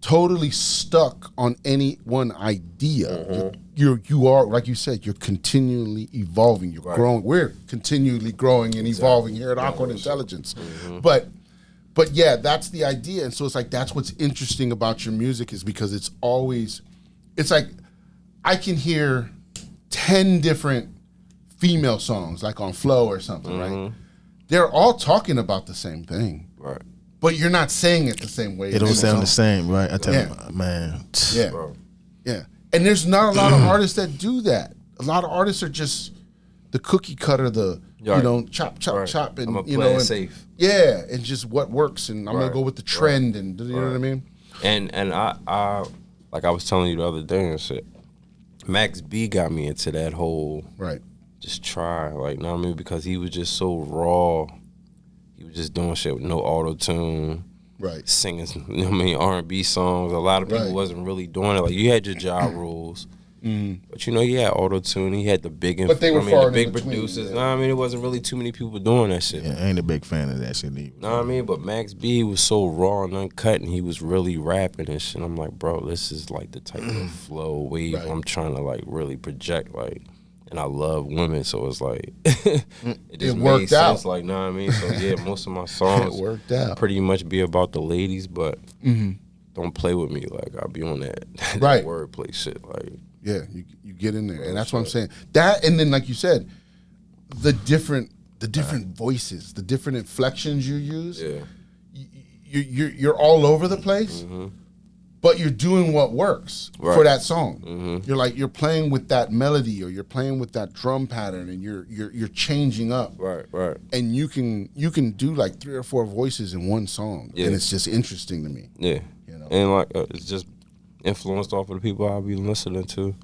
totally stuck on any one idea. You are, like you said, you're continually evolving. You're growing. We're continually growing and evolving here at Awkward Intelligence. But yeah, that's the idea. And so it's like that's what's interesting about your music is because it's like I can hear 10 different female songs like on Flow or something, right? They're all talking about the same thing. Right. But you're not saying it the same way. It don't sound the same, right? I tell you, man. Yeah. Bro. Yeah. And there's not a lot of artists that do that. A lot of artists are just the cookie cutter, chop, and I'm play it safe. Yeah, and just what works, and I'm gonna go with the trend, and you know what I mean. And I like I was telling you the other day and shit. Max B got me into that whole just try, like, know what I mean? Because he was just so raw. He was just doing shit with no auto tune. Right. Singing, R&B songs. A lot of people wasn't really doing it. Like, you had your Ja Rules. But he had auto tune. He had the big, but they were the big producers. Know what I mean? It wasn't really too many people doing that shit. Yeah, I ain't a big fan of that shit either. Know what I mean? But Max B was so raw and uncut, and he was really rapping and shit. I'm like, bro, this is like the type of flow wave I'm trying to like really project, like. And I love women, so it's like it just made sense. Like, know what I mean? So yeah, most of my songs worked out. Pretty much be about the ladies, but don't play with me. Like, I'll be on that wordplay shit. Like, yeah, you get in there, and that's what I'm saying. That, and then like you said, the different voices, the different inflections you use. Yeah, you're all over the place. But you're doing what works for that song. You're playing with that melody, or you're playing with that drum pattern, and you're changing up. Right. And you can do like 3 or 4 voices in one song, and it's just interesting to me. Yeah, and like it's just influenced off of the people I'll be listening to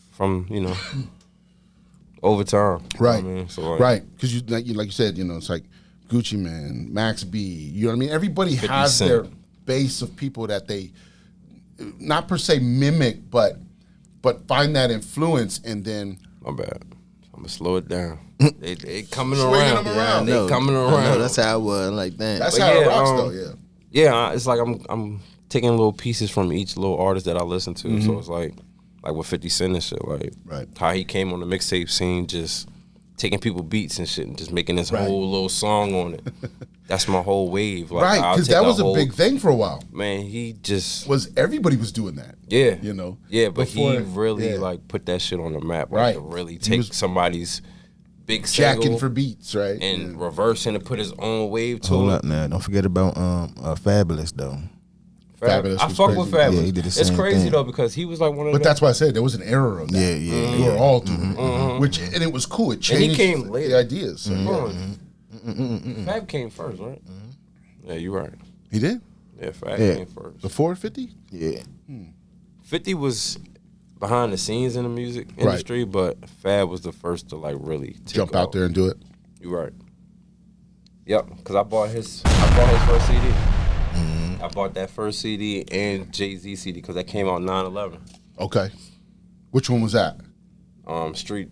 from over time. Right. You know what I mean? So, like, right, because you like you said, it's like Gucci Mane, Max B. You know what I mean? Everybody has their base of people that they not per se mimic, but find that influence, and then my bad. I'm gonna slow it down. They coming around. They coming around. No, that's how it was. Like that. That's how it rocks, though. Yeah. Yeah, it's like I'm taking little pieces from each little artist that I listen to. So it's like with 50 Cent and shit, like how he came on the mixtape scene, just taking people beats and shit and just making this whole little song on it. That's my whole wave. Like, because that was a big thing for a while. Man, he just everybody was doing that. Yeah. Yeah, but he really like put that shit on the map. Like, to really take somebody's big single jacking for beats, right? And reversing and put his own wave to Hold it. up now. Don't forget about Fabulous though. Fabulous. I fuck with Fabulous. Yeah, he did the it's same crazy thing. though, because he was like one of But that's why I said there was an era of that. Yeah. They were all doing it. And it was cool. It changed and he came later. the ideas. So, Fab came first, right? Yeah, you're right. He did? Yeah, Fab came first. Before 50? Yeah. 50 was behind the scenes in the music industry, but Fab was the first to like really jump out there and do it. You're right. Yep, because I bought his first CD. I bought that first CD and JayZ CD because that came out 9/11. Okay. Which one was that? Street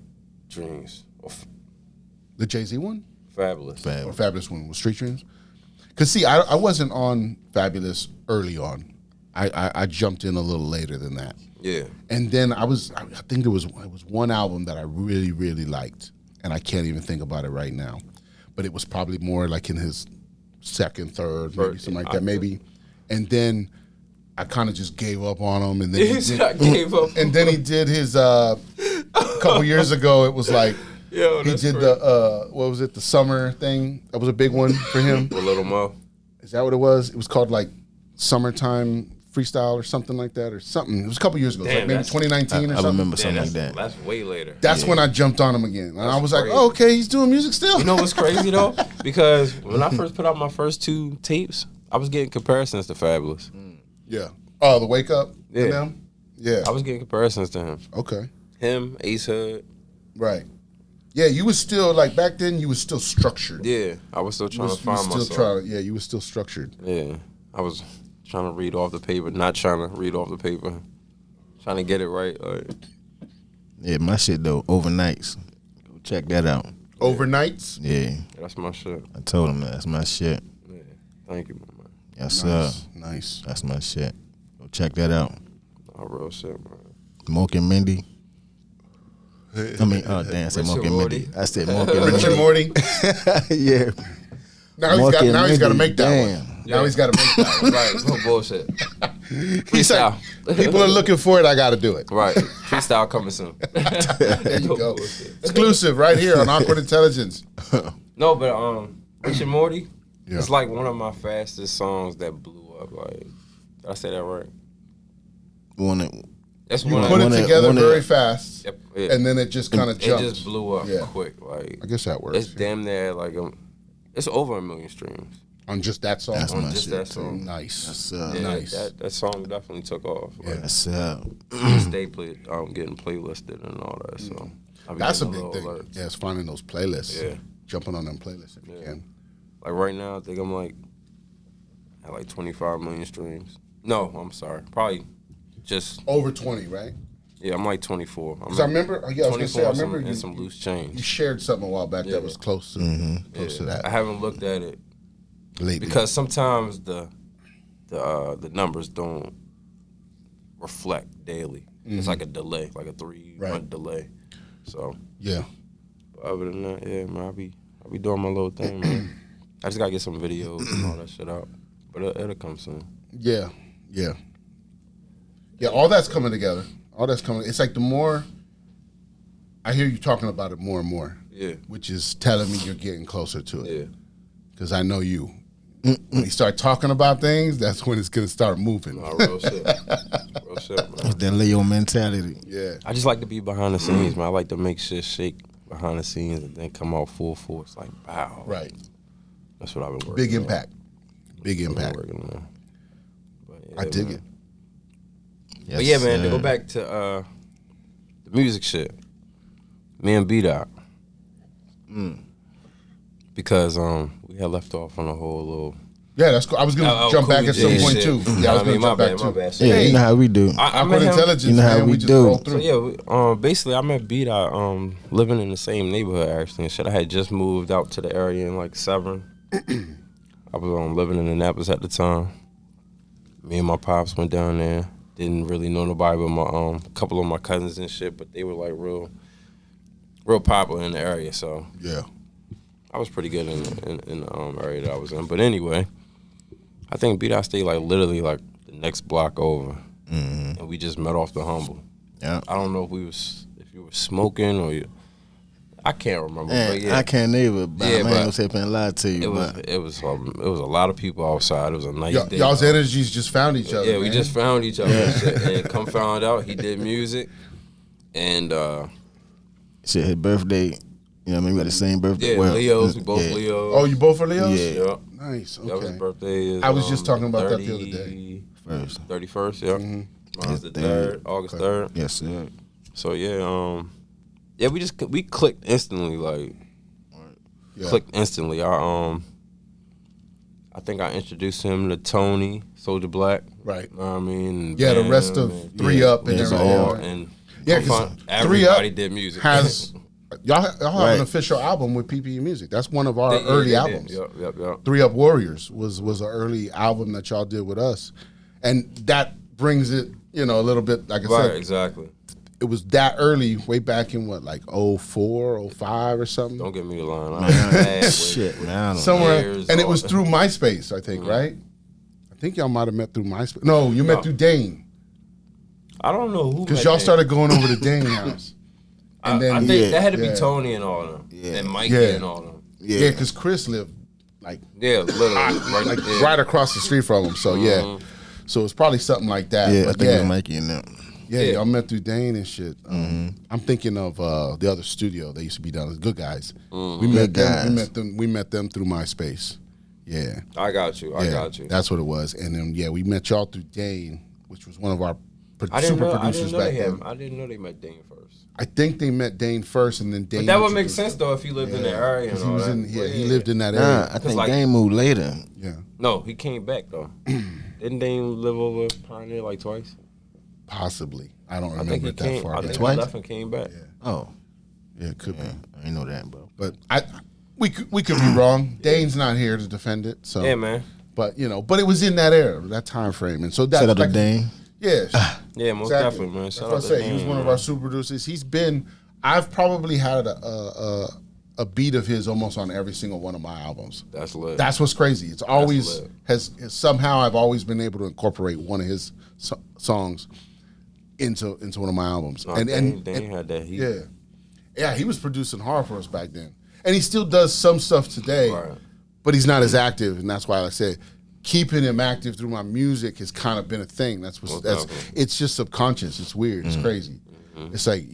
Dreams. The JayZ one? Fabulous. Or Fabulous one was Street Dreams? Because, see, I wasn't on Fabulous early on. I jumped in a little later than that. Yeah. And then I think it was one album that I really, really liked, and I can't even think about it right now. But it was probably more like in his second, third, maybe something like that, maybe. And then I kind of just gave up on him. And then then he did his a couple years ago. It was like he did the what was it? The summer thing. That was a big one for him. A little more. Is that what it was? It was called like Summertime Freestyle or something like that, or something. It was a couple years ago, like maybe 2019 or something. I remember something like that. That's way later. That's when I jumped on him again, and I was like, oh, okay, he's doing music still. You know what's crazy though? Because when I first put out my first 2 tapes, I was getting comparisons to Fabulous. Yeah. Oh, the Wake Up. Yeah. And them? Yeah. I was getting comparisons to him. Okay. Him, Ace Hood. Right. Yeah, you was still like back then. You was still structured. Yeah, I was still trying to find myself. You was still structured. Yeah, I was trying to read off the paper, not trying to read off the paper, trying to get it right. Yeah, my shit though, Overnights. Go check that out. Overnights? Yeah. That's my shit. I told him that's my shit. Yeah, thank you, my man. Yes, sir. Nice. That's my shit. Go check that out. Oh, real shit, man. Moke and Mindy. I mean, oh damn, I said Moke and Mindy. I said Moke and Rich and Morty. Yeah. Now he's got to make that one. Now he's got to make that one. Right, no bullshit. He's like, people are looking for it. I got to do it. Right, freestyle coming soon. There you go. Exclusive right here on Awkward Intelligence. No, but Rich and Morty, it's like one of my fastest songs that blew up. Like, did I say that right? You put it together very fast, and then it just kind of jumped. It just blew up quick. Like, I guess that works. It's damn near like it's over 1 million streams on just that song. That's on my just shit that too. song. Nice. That's nice. That song definitely took off. Like, Yes, stay getting playlisted and all that. So that's a big thing. Alerts. Yeah, it's finding those playlists. Yeah, jumping on them playlists if you can. Like right now, I think I'm like at like 25 million streams. No, I'm sorry, probably just over 20, right? Yeah, I'm like 24. Because I remember, I was gonna say, I remember and some loose change. You shared something a while back that was close to to that. I haven't looked at it lately because sometimes the numbers don't reflect daily. It's like a delay, like a 3-month delay. So yeah. But other than that, yeah, man, I'll be doing my little thing, man. I just gotta get some videos and all that shit out, but it'll come soon. Yeah, yeah, yeah. All that's coming together. All that's coming. It's like the more I hear you talking about it more and more. Yeah. Which is telling me you're getting closer to it. Yeah. Because I know you. When you start talking about things, that's when it's gonna start moving. No, real shit. Real shit, man. It's that Leo mentality. Yeah. I just like to be behind the scenes, man. I like to make shit shake behind the scenes and then come out full force. Like, wow. Right. That's what I've been working Big on. impact. Big impact. But, yeah, I dig man. it. Yes, but yeah, man, to go back to the music shit, me and BDot, because we had left off on a whole little. Yeah, that's cool. I was gonna jump back at some point too. Yeah, I was gonna jump back too. So, yeah, you know how we do. Awkward Intelligence, you know how man, we just do. roll through. So yeah, basically I met BDot living in the same neighborhood actually and shit. I had just moved out to the area in like Severn. I was living in Annapolis at the time. Me and my pops went down there. Didn't really know nobody but my couple of my cousins and shit, but they were like real popular in the area. So yeah, I was pretty good in the area that I was in. But anyway, I think BDot stayed like literally like the next block over, and we just met off the humble. Yeah, I don't know if you were smoking or I can't remember. Man, but yeah, I can't either. But Yeah, I ain't but gonna say and lie to you. it was a lot of people outside. It was a nice day. Y'all's energies just found each other. Yeah, we man. just found each other. And shit. And come found out he did music, and shit, his birthday. You know what I mean? We got the same birthday. yeah, well, Leos. We both yeah. Leos. Oh, you both are Leos? Yeah. Yep. Nice. Okay. That was his birthday. I was just talking about that the other day. 31st. Yeah. Mine's the 3rd, August 3rd. Yes, sir. So yeah, we clicked instantly. Like clicked instantly. I I think I introduced him to Tony, Soldier Black. Right. You know what I mean? Yeah, the rest of 3 Up and everything. And yeah, because everybody did music. Has y'all have an official album with PPE Music. That's one of our early albums. Yep. 3 Up Warriors was an early album that y'all did with us, and that brings it, a little bit. Like I said, exactly. It was that early, way back in what, like 04, 05 or something. Don't get me the line. Shit, man. Somewhere, and it was through MySpace, I think, right? I think y'all might have met through MySpace. No, you met through Dane. I don't know who. Because y'all started going over to Dane's house. And then, I think that had to be Tony and all them. Yeah. And Mikey and all them. Yeah, because Chris lived literally right across the street from him. So so it's probably something like that. Yeah, but I think it was Mikey and them. Yeah, y'all met through Dane and shit. I'm thinking of the other studio they used to be down as Good Guys. We met them. We met them through MySpace. Yeah, I got you. That's what it was. And then we met y'all through Dane, which was one of our super producers back then. I didn't know they met Dane first. I think they met Dane first, and then Dane. But that would make sense though if he lived in that area. And all that. He lived in that area. I think Dane moved later. Yeah. No, he came back though. Didn't Dane live over Pioneer like twice? Possibly. I don't remember it that far. I think twice? He left and came back. Yeah. Oh. Yeah, it could be. I didn't know that, bro. But we could be wrong. Dane's not here to defend it. So yeah, man. But but it was in that era, that time frame, and so that's shout out to Dane. Yeah. Yeah, most definitely, man. Shout out to Dane. He was one of our super producers. I've probably had a beat of his almost on every single one of my albums. That's lit. That's what's crazy. It's always somehow I've always been able to incorporate one of his songs into one of my albums. No, and Dane had that heat. Yeah, he was producing hard for us back then, and he still does some stuff today, but he's not as active, and that's why I said keeping him active through my music has kind of been a thing. It's just subconscious. It's weird. It's crazy. It's like,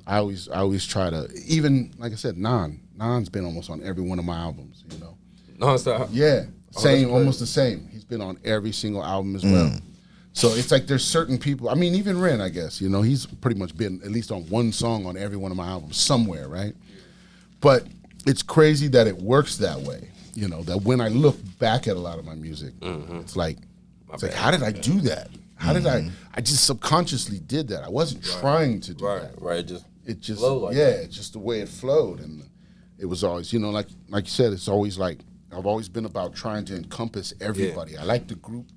I always try to, even like I said, Non's been almost on every one of my albums, Non-stop. Yeah, almost the same. He's been on every single album as well. So it's like there's certain people. I mean, even Ren, I guess, he's pretty much been at least on one song on every one of my albums somewhere, right? But it's crazy that it works that way. That when I look back at a lot of my music, it's like, how did I do that? How did I just subconsciously did that. I wasn't trying to do that. Right, it just flowed like that. It's just the way it flowed. And it was always, like you said, it's always like, I've always been about trying to encompass everybody. I like the group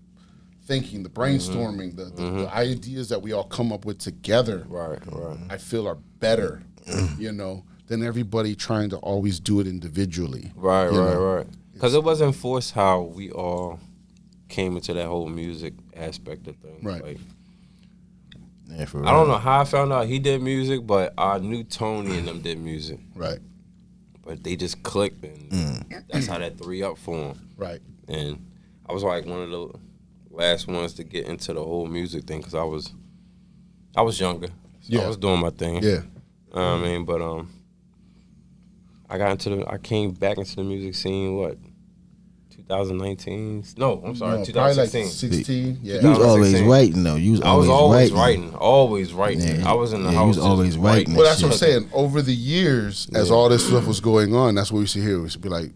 thinking, the brainstorming, the ideas that we all come up with together. Right. I feel are better, than everybody trying to always do it individually. Right. Because it wasn't forced how we all came into that whole music aspect of things. Right. Like, yeah, for real. I don't know how I found out he did music, but I knew Tony and them did music. Right. But they just clicked, and that's how that 3 Up formed. Right. And I was like one of the last ones to get into the whole music thing because I was younger. So I was doing my thing. Yeah. I mean, but I came back into the music scene, 2019? No, I'm sorry, 2016. Like 16, yeah. You was always writing, though. I was always writing. Always writing. Yeah, I was in the house. You was always writing. Well, that's what I'm saying. Over the years, as all this stuff was going on, that's what we used to hear. We used to be like,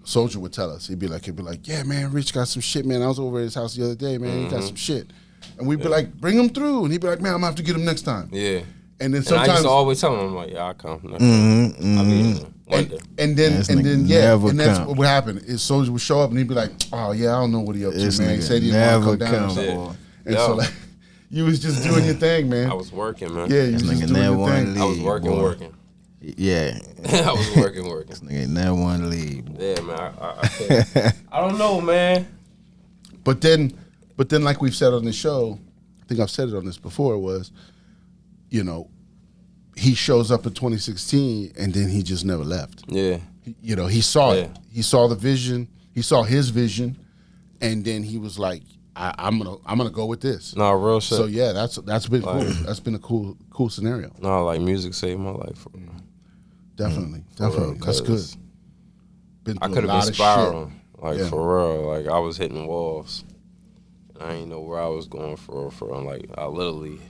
Soldier would tell us. He'd be like, yeah, man, Rich got some shit, man. I was over at his house the other day, man. He got some shit. And we'd be like, bring him through. And he'd be like, man, I'm going to have to get him next time. Yeah. And then sometimes I used to always tell him, I'm like, yeah, I'll come. I mean, and then that's what happened. Is Soldier would show up and he'd be like, oh yeah, I don't know what he up to, man. He said he didn't want to come down. And so like, you was just doing your thing, man. I was working, man. Yeah, you was just doing your thing. I was working. Yeah. I was working. This nigga never want to leave. Yeah, man. I don't know, man. But then like we've said on the show, I think I've said it on this before, was, he shows up in 2016 and then he just never left. Yeah. He saw it. He saw the vision. He saw his vision, and then he was like, I'm gonna go with this. No, real shit. So yeah, that's been cool. That's been a cool scenario. No, like music saved my life. Definitely. That's good. I could have been spiraling, for real. Like I was hitting walls. I didn't know where I was going for. Like I literally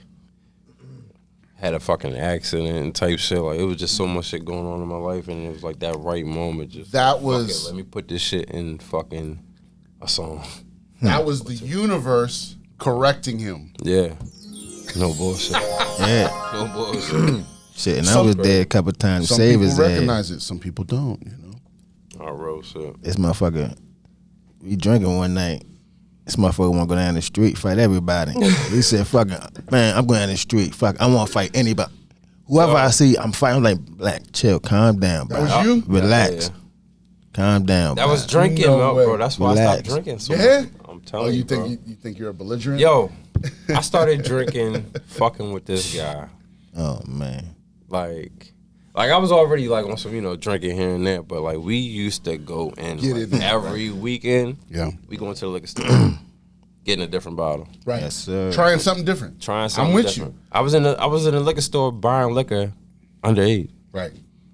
had a fucking accident and type shit. Like it was just so much shit going on in my life, and it was like that right moment. Just that was. Let me put this shit in fucking a song. That was the universe correcting him. Yeah. No bullshit. Yeah. No bullshit. Shit, and I was there a couple times to save his ass. Some people recognize it. Some people don't, you know. I wrote shit. This motherfucker, we drinking one night. This motherfucker want to go down the street, fight everybody. He said, fuck it, man, I'm going down the street. Fuck, I want to fight anybody. Whoever I see, I'm fighting. I'm like, Blakk, chill, calm down, bro. That was you? Relax. Yeah. Calm down, That bro. was drinking, bro. That's why I stopped drinking so much. I'm telling you, bro. You think you're a belligerent? Yo, I started drinking fucking with this guy. Oh, man. Like I was already like on some, you know, drinking here and there, but like we used to go in like, every weekend. Yeah. We going to the liquor store, getting a different bottle. Right. Yes, sir. Trying something different. I'm with different. You. I was in the liquor store buying liquor underage. Right.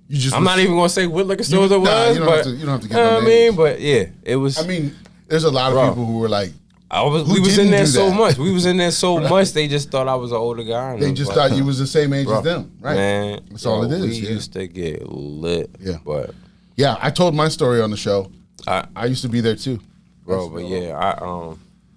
You just. I'm not even gonna say what liquor stores it was, but you don't have to get I no mean, names. but yeah, it was. I mean, there's a lot of people who were like, we was in there so much. We was in there so much. They just thought I was an older guy. They just thought you was the same age as them, right? Man, that's all it is. We used to get lit. Yeah, but yeah, I told my story on the show. I used to be there too, bro. But yeah,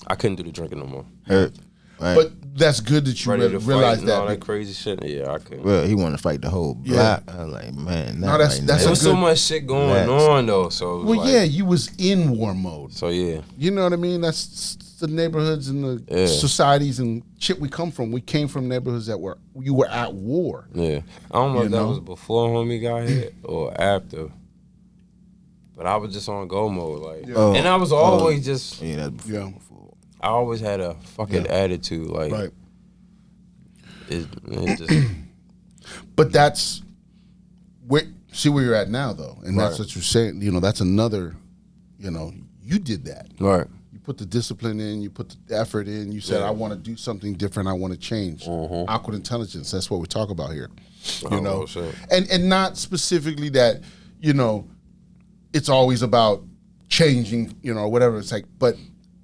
I couldn't do the drinking no more. Right. But that's good that you realized that. All that crazy shit. Yeah, I couldn't. Well, he wanted to fight the whole block. I was like, man, no, that's there was so much shit going on though. So well, like, yeah, you was in war mode. So yeah, you know what I mean. That's the neighborhoods and the societies and shit we come from. We came from neighborhoods that you were at war. Yeah, I don't know if that was before homie got hit or after. But I was just on go mode, like, and I was always just before. I always had a fucking attitude, like, right. It just. But that's see where you're at now, though, and that's what you're saying. You know, that's another. You know, you did that. Right. You put the discipline in. You put the effort in. You said, "I want to do something different. I want to change." Awkward intelligence. That's what we talk about here. You know, and not specifically that. You know, it's always about changing. You know, or whatever. It's like, but.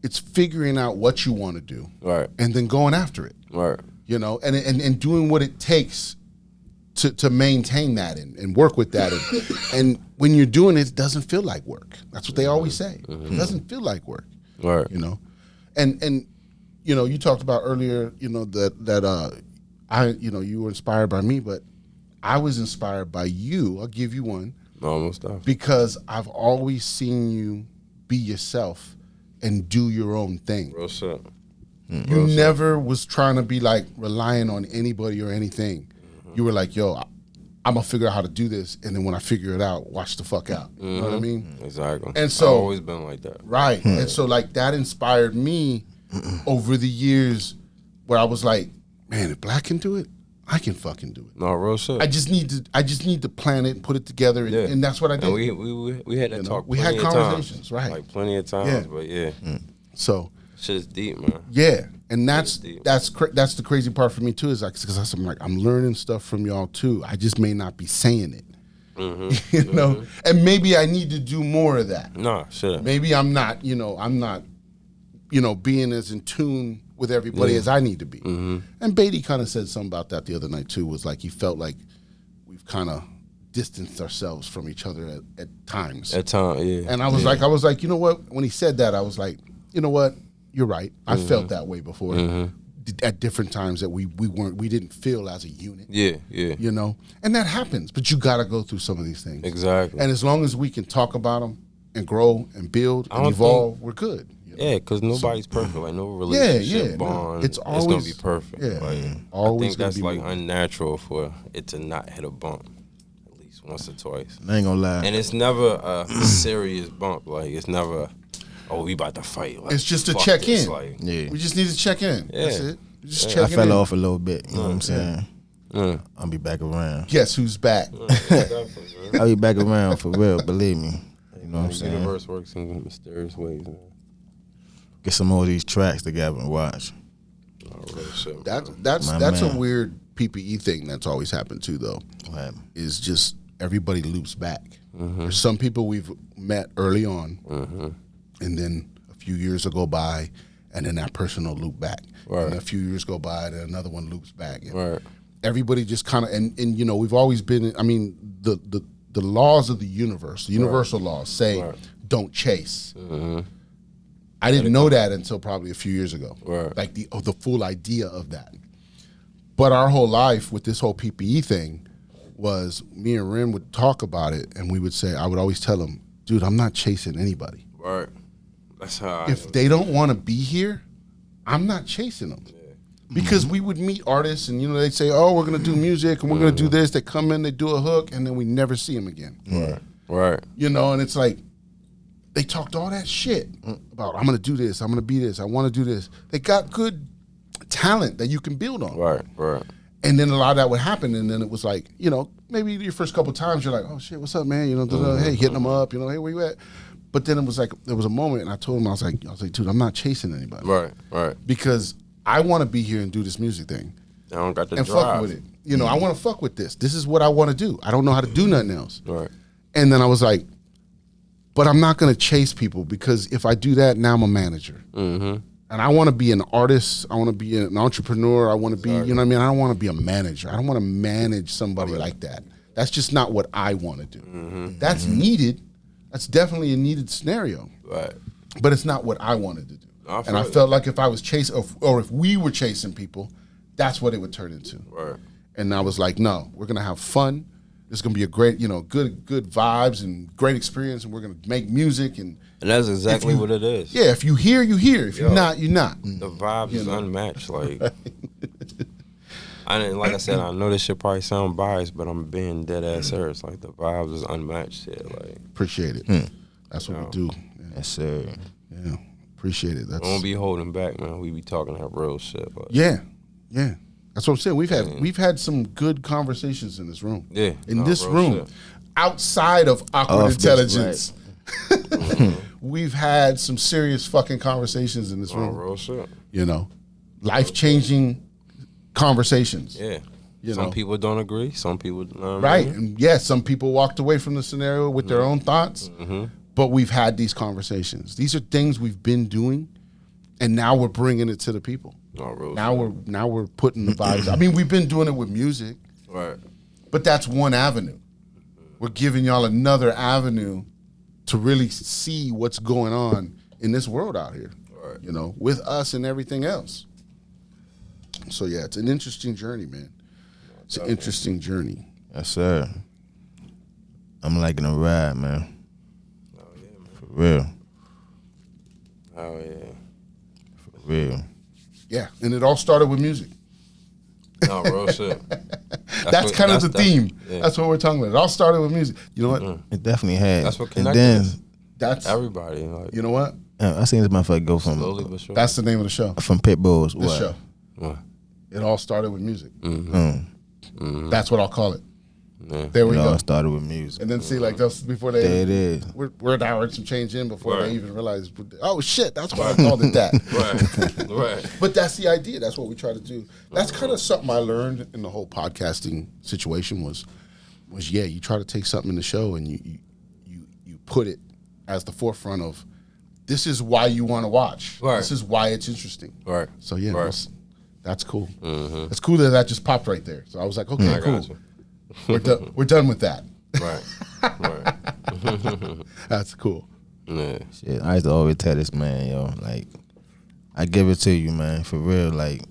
It's figuring out what you want to do, right, and then going after it, right. You know, and doing what it takes to maintain that and work with that, and when you're doing it, it doesn't feel like work. That's what they always say. It doesn't feel like work, right? You know, and you know, you talked about earlier, you know, that you were inspired by me, but I was inspired by you. I'll give you one, almost because I've always seen you be yourself. And do your own thing. Real shit. You never was trying to be like relying on anybody or anything. You were like, yo, I'm gonna figure out how to do this, and then when I figure it out, watch the fuck out. You know what I mean? Exactly. And so I've always been like that. Right. And so like that inspired me over the years where I was like, man, if Blakk can do it, I can fucking do it. No, real shit. I just need to plan it, put it together, and that's what I did. And we had that talk. We had conversations, right? Like plenty of times, but yeah. So shit is deep, man. Yeah, and that's the crazy part for me too. Is like because I'm like I'm learning stuff from y'all too. I just may not be saying it, you know. And maybe I need to do more of that. Nah, shit. Maybe I'm not being as in tune with everybody as I need to be. And Beatty kind of said something about that the other night too, was like he felt like we've kind of distanced ourselves from each other at times. At times, yeah. And I was like, you know what? When he said that, I was like, you know what? You're right. I felt that way before at different times that we didn't feel as a unit. Yeah, yeah. You know? And that happens, but you got to go through some of these things. Exactly. And as long as we can talk about them and grow and build and evolve, we're good. Yeah, because nobody's perfect. Like no relationship bond, it's always gonna be perfect. Yeah, like, always. I think that's like unnatural for it to not hit a bump at least once or twice. I ain't gonna lie. And it's never a serious bump. Like it's never, oh, we about to fight. Like, it's just a check in. Like, we just need to check in. Yeah. That's it. Just check I fell off a little bit. You know what I'm saying? I'll be back around. Guess who's back? I'll be back around for real. Believe me. You know what I'm saying? The universe works in mysterious ways, man. Get some more of these tracks together and watch. That's a weird PPE thing that's always happened too, though. What happened? Is just everybody loops back. There's some people we've met early on, and then a few years will go by, and then that person will loop back. Right. And a few years go by, and another one loops back. Right. Everybody just kind of and you know we've always been. I mean the laws of the universe, the universal laws say don't chase. I didn't know that until probably a few years ago. Right. Like the full idea of that. But our whole life with this whole PPE thing was me and Ren would talk about it, and we would say, I would always tell him, dude, I'm not chasing anybody. Right. That's how If they don't want to be here, I'm not chasing them. Yeah. Because we would meet artists and, they'd say, oh, we're going to do music and we're going to do this. They come in, they do a hook, and then we never see them again. Right. And it's like, they talked all that shit about, I'm going to do this, I'm going to be this, I want to do this. They got good talent that you can build on. Right. And then a lot of that would happen, and then it was like, maybe your first couple of times you're like, oh shit, what's up, man? Hey, hitting them up, hey, where you at? But then it was like, there was a moment, and I told him, I was like, dude, I'm not chasing anybody. Right. Because I want to be here and do this music thing. I don't got the and drive. fuck with it. I want to fuck with this. This is what I want to do. I don't know how to do nothing else. Right. And then I was like, but I'm not going to chase people, because if I do that, now I'm a manager. Mm-hmm. And I want to be an artist. I want to be an entrepreneur. I want to be, I don't want to be a manager. I don't want to manage somebody like that. That's just not what I want to do. Mm-hmm. That's needed. That's definitely a needed scenario. Right. But it's not what I wanted to do. I felt like if I was chasing, or if we were chasing people, that's what it would turn into. Right. And I was like, no, we're going to have fun. It's going to be a great, good vibes and great experience, and we're going to make music. And that's exactly what it is. Yeah, if you hear, you hear. If you're not, you're not. The vibe is unmatched. Like, like I said, I know this shit probably sound biased, but I'm being dead ass serious. Like, the vibes is unmatched here. Like, appreciate it. That's what we do. Yes, sir. Yeah, appreciate it. I won't be holding back, man. We be talking that real shit. Like. Yeah. That's what I'm saying. We've had some good conversations in this room. Yeah. In this room. Shit. Outside of Awkward Intelligence. Right. We've had some serious fucking conversations in this room. Real shit. Life-changing conversations. Yeah. Some people don't agree. Some people right. And some people walked away from the scenario with their own thoughts. Mm-hmm. But we've had these conversations. These are things we've been doing, and now we're bringing it to the people. Now we're putting the vibes. I mean, we've been doing it with music, right? But that's one avenue. We're giving y'all another avenue to really see what's going on in this world out here, right. With us and everything else. So yeah, it's an interesting journey, man. It's an interesting journey. Yes, sir. I'm liking the ride, man. Oh yeah, man. For real. Oh yeah. For real. Yeah, and it all started with music. No, real shit. That's kind of the theme. Yeah. That's what we're talking about. It all started with music. You know what? Mm-hmm. It definitely had. That's what connected us. That's everybody. Like, you know what? I seen this motherfucker go from. Slowly but surely. That's the name of the show. From Pit Bulls. This show. What? It all started with music. Mm-hmm. Mm-hmm. That's what I'll call it. Yeah. There we go. It all started with music. And then see, like, those before they. There it is. We're hours some change in before they even realize, oh shit, that's why I called it that. Right. But that's the idea. That's what we try to do. That's kind of something I learned in the whole podcasting situation was you try to take something in the show and you put it as the forefront of, this is why you want to watch. Right. This is why it's interesting. Right. So yeah, right. That's cool. Mm-hmm. It's cool that just popped right there. So I was like, okay, cool. We're done with that. Right. That's cool. Yeah. Shit, I used to always tell this man, yo, like, I give it to you, man, for real. Like,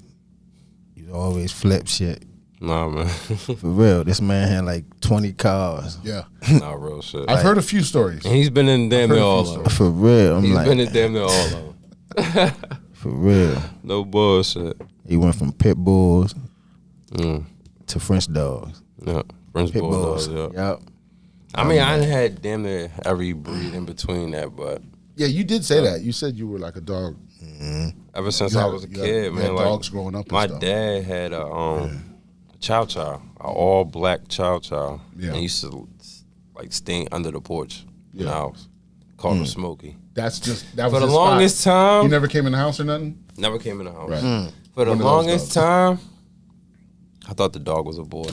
you always flip shit. Nah, man. For real, this man had like 20 cars. Yeah. Nah, real shit. I've heard a few stories. And he's been in damn near all of them. For real, He's been in damn near all of them. For real. No bullshit. He went from Pit Bulls to French Dogs. Yeah, French Bulldogs. Yep. I mean, I had damn near every breed in between that, but yeah, you did say that. You said you were like a dog. Mm-hmm. Ever since I was a kid, man. Like dogs growing up. My dad had a chow chow, an all black chow chow. Yeah. And he used to like stay under the porch in the house. Called him Smokey. That was for the longest time. You never came in the house or nothing? Never came in the house. Right. For the longest time, I thought the dog was a boy.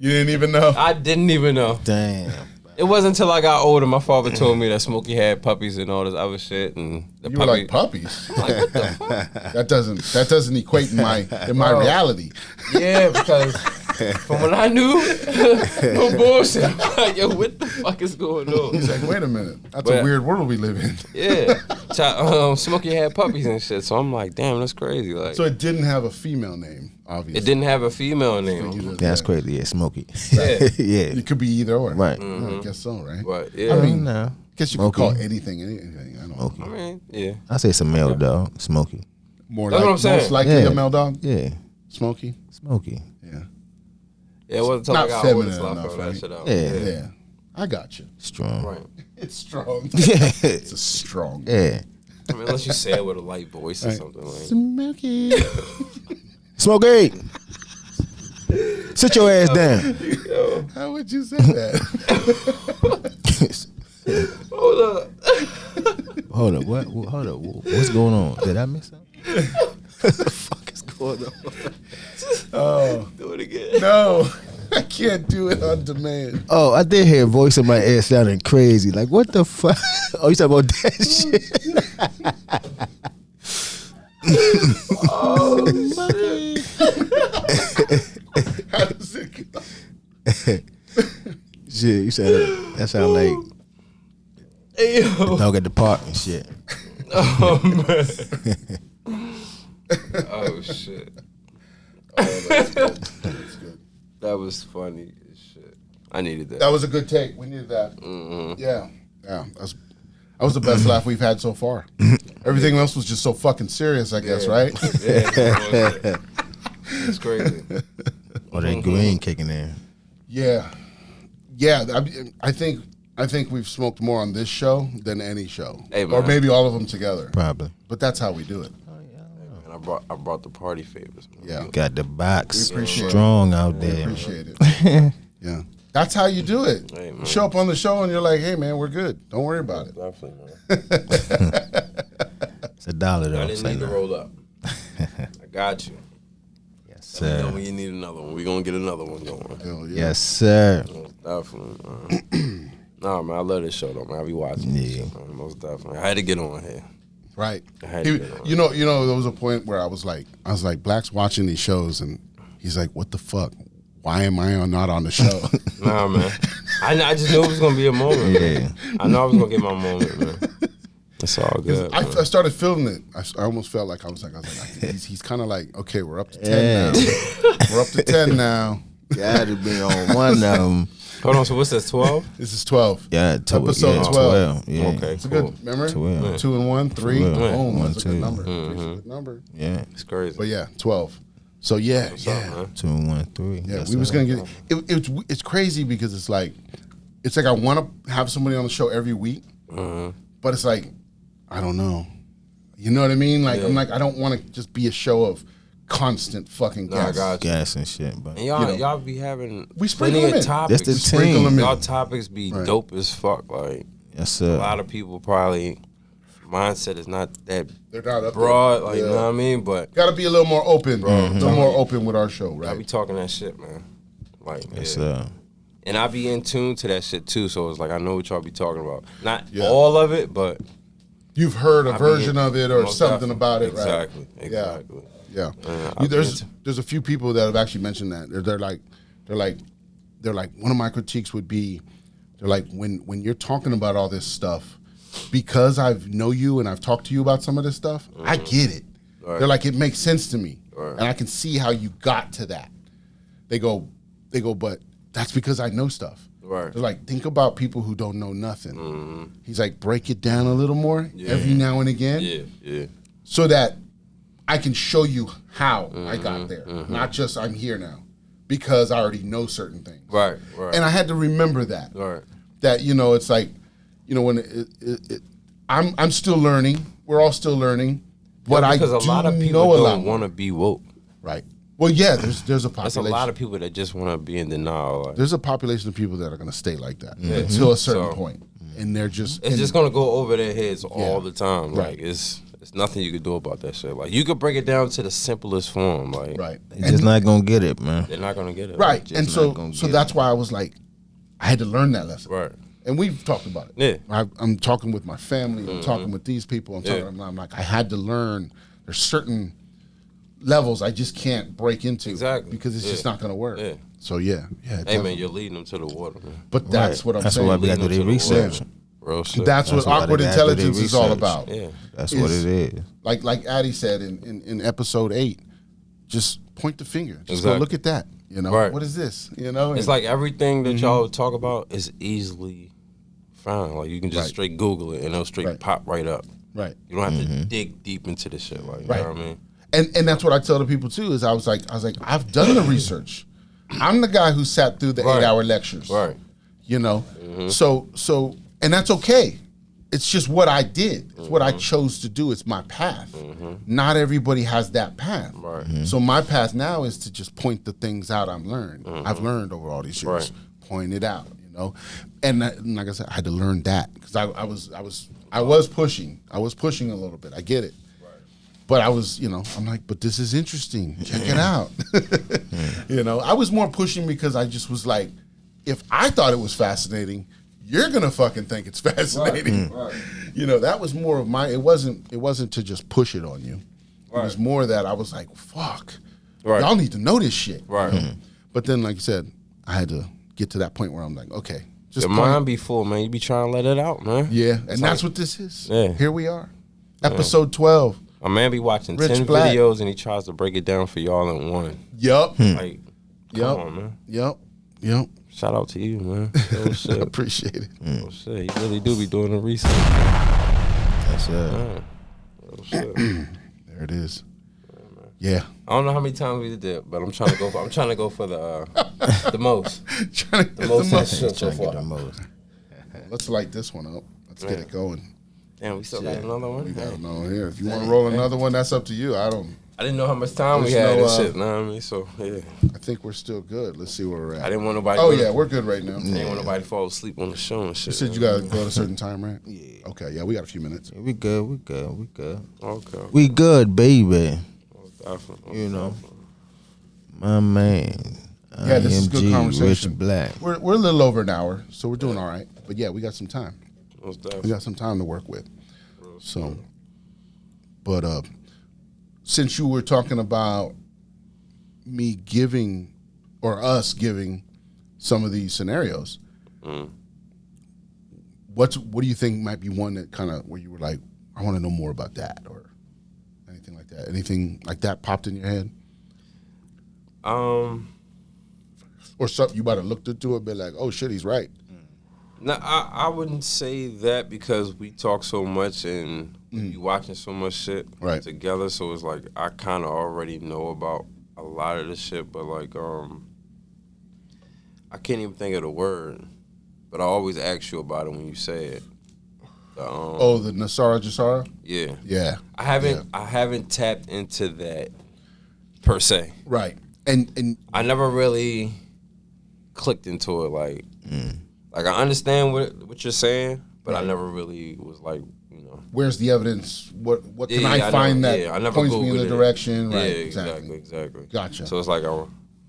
You didn't even know? I didn't even know. Damn. It wasn't until I got older my father told me that Smokey had puppies and all this other shit. And you were like, puppies? Like, what the fuck? That doesn't equate in my reality. Yeah, because from when I knew, no bullshit. I'm like, yo, what the fuck is going on? He's like, wait a minute, that's a weird world we live in. Yeah, Smokey had puppies and shit, so I'm like, damn, that's crazy. Like, so it didn't have a female name, obviously. It didn't have a female name. That's crazy. Yeah, Smokey. Yeah, yeah. It could be either or. Right. I guess so, right? But yeah, I mean, no. I guess you could call anything. I don't know. I mean, yeah. I say it's a male dog, Smokey. More That's like, what I'm saying. most likely a male dog. Yeah, Smokey. Smokey. Yeah. Yeah, it wasn't Not until I got feminine older enough, that right? shit out. Yeah. I got you. Strong. Right. It's strong. Yeah. It's a strong. Yeah. I mean, unless you say it with a light voice or something like. Smokey. Smokey. Sit your ass down. How would you say that? Hold up. Hold up. What? Hold up. What's going on? Did I miss something? What the fuck is going on? Oh. Do it again. No. I can't do it on demand. Oh, I did hear a voice in my ear sounding crazy. Like, what the fuck? Oh, you talking about that shit? Oh, shit. How does it go? Shit, you said that sound like dog at the park and shit. Oh, man. Oh, shit. Oh, that's good. That's good. That was funny as shit. I needed that. That was a good take. We needed that. Mm-hmm. Yeah. That was the best laugh we've had so far. Everything else was just so fucking serious, I guess, right? Yeah. It's crazy. Or that green kicking in. Yeah. I think we've smoked more on this show than any show, Hey, man. or maybe all of them together. Probably. But that's how we do it. And I brought the party favors. Man. Yeah. Got the box We appreciate strong out We there. appreciate it. Yeah. That's how you do it. Hey, man. You show up on the show and you're like, hey, man, we're good. Don't worry about it. Definitely, man. It's $1 though. I didn't need to roll up. I got you. Yes, Let me know sir. when you need another one. We're going to get another one going. Hell yeah. Yes, sir. Most definitely, man. Nah, man, I love this show, though, man. I be watching this shit, man. Most definitely. I had to get on here. Right. I had to get on. You know, there was a point where I was like, Black's watching these shows and he's like, what the fuck? Why am I not on the show? Nah, man. I just knew it was going to be a moment, Yeah. man. I know I was going to get my moment, man. It's all good. I started feeling it. I almost felt like I was like, he's kind of like, okay, we're up to 10 now. We're up to 10 now. Gotta be on one of them. Hold on, so what's this, 12? This is 12. Yeah, Episode 12. Yeah. Okay, It's a cool. good, remember? 12. 2 and 1, 3. 12. Boom. 1, That's a good 2. number. That's a good number. Yeah. It's crazy. But yeah, 12. So yeah, What's yeah. up, man? 2 and 1, 3. Yeah, Yes, we was sir. gonna get it's crazy because it's like I want to have somebody on the show every week, but it's like I don't know, you know what I mean? Like I'm like I don't want to just be a show of constant fucking Nah, I guests. got you. Gas and shit, but And y'all, You know. y'all be having We sprinkle plenty them of in. topics. That's the Sprinkle team. them in. Y'all topics be Right. dope as fuck. Like Yes, a sir. lot of people probably mindset is not that They're not up broad. there. Like you know what I mean? But Got to be a little more open, a little more open with our show, I be right? talking that shit, man. Like Yes, yeah. sir. And I be in tune to that shit too. So it's like I know what y'all be talking about. Not Yeah. all of it, but You've heard a I version mean, of it or most something definitely. about it, Exactly. right? Exactly. Yeah. I've There's been a few people that have actually mentioned that. They're like one of my critiques would be they're like when you're talking about all this stuff, because I know you and I've talked to you about some of this stuff, I get it. Right. They're like, it makes sense to me. Right. And I can see how you got to that. They go, but that's because I know stuff. Right. They're like, think about people who don't know nothing. He's like, break it down a little more every now and again. Yeah. So that I can show you how I got there. Not just I'm here now. Because I already know certain things. Right. And I had to remember that. Right. That, it's like, when I'm still learning. We're all still learning. But I because a lot of people know a lot don't want to be woke. Right. Well, yeah, there's a There's population. a lot of people that just want to be in denial. Like, There's a population of people that are going to stay like that until a certain point. And they're just... it's just gonna go over their heads all the time. Right. Like it's nothing you could do about that shit. Like you could break it down to the simplest form. Like Right. You're just not gonna get it, man. they're not gonna get it. Right. just And not so gonna so get that's why I was like, I had to learn that lesson. Right. And we've talked about it. Yeah. I'm talking with my family. I'm talking with these people. I'm like, I had to learn. There's certain levels I just can't break into. Exactly. Because it's just not going to work. Yeah. So yeah. Hey definitely. man, you're leading them to the water, man. But that's what I'm That's saying. why we got to do Leading their them to the research. water. Real shit. That's what why Awkward they gotta do their Intelligence is all research. about. Yeah. That's what it is. Like Addie said in episode 8, just point the finger. Just Exactly. go look at that. You know, Right. what is this? You know, It's like everything that y'all talk about is easily found. Like you can just Right. straight Google it and it'll straight Right. pop right up. right. You don't have to dig deep into this shit. Like, you Right. know what I mean? And that's what I tell the people too. Is I was like, I've done the research. I'm the guy who sat through the Right. 8-hour lectures. Right. You know, so and that's okay. It's just what I did. It's what I chose to do. It's my path. Not everybody has that path. Right. So my path now is to just point the things out I've learned over all these years. Right. Point it out, you know. And like I said, I had to learn that because I was pushing. I was pushing a little bit. I get it. But I was, you know, I'm like, but this is interesting. Check it out. You know, I was more pushing because I just was like, if I thought it was fascinating, you're gonna fucking think it's fascinating. Right. You know, that was more of my. It wasn't to just push it on you. Right. It was more that I was like, fuck, y'all need to know this shit. Right. You know? But then, like you said, I had to get to that point where I'm like, okay, just Your mind be full, man. You be trying to let it out, man. Yeah, and that's what this is. Yeah. Here we are, episode 12. A man be watching Rich 10 Blakk. videos and he tries to break it down for y'all in one. Yup. Like, Yup. come on, man. Yep. Shout out to you, man. Real shit. Appreciate it. Real shit. You really do be doing the research. That's it. Man. Real shit. There it is. Yeah. I don't know how many times we did that, but I'm trying to go for the most. Trying to get The most the shit so Trying to get far. the most. Let's light this one up. Let's get it going. Damn, we still got another one? We got no here. If you want to roll another one, that's up to you. I I didn't know how much time we There's had no, and shit, know what I mean? So, yeah. think we're still good. Let's see where we're at. I didn't want nobody Oh yeah, we're good right now. I didn't want nobody to fall asleep on the show and shit. You said you gotta go at a certain time, right? Yeah. Okay, yeah, we got a few minutes. We good. Okay. We good, baby. Definitely. You know, my man. Yeah, this is good IMG, conversation. Rich Blakk. We're a little over an hour, so we're doing all right. But yeah, we got some time. Most We definitely. got some time to work with. So, but since you were talking about me giving or us giving some of these scenarios, what do you think might be one that kind of where you were like, I want to know more about that or anything like that? Anything like that popped in your head? Or something you might have looked into it and been like, oh shit, he's right. No, I wouldn't say that because we talk so much and we be watching so much shit together. So it's like I kind of already know about a lot of the shit, but like I can't even think of the word. But I always ask you about it when you say it. The Nasara Jasara? Yeah. Yeah. I haven't tapped into that per se. Right. And I never really clicked into it like I understand what you're saying, but I never really was like, you know. Where's the evidence? What can Yeah, I find that I never points me in Googled the it. direction? Right. Yeah, exactly. Gotcha. So it's like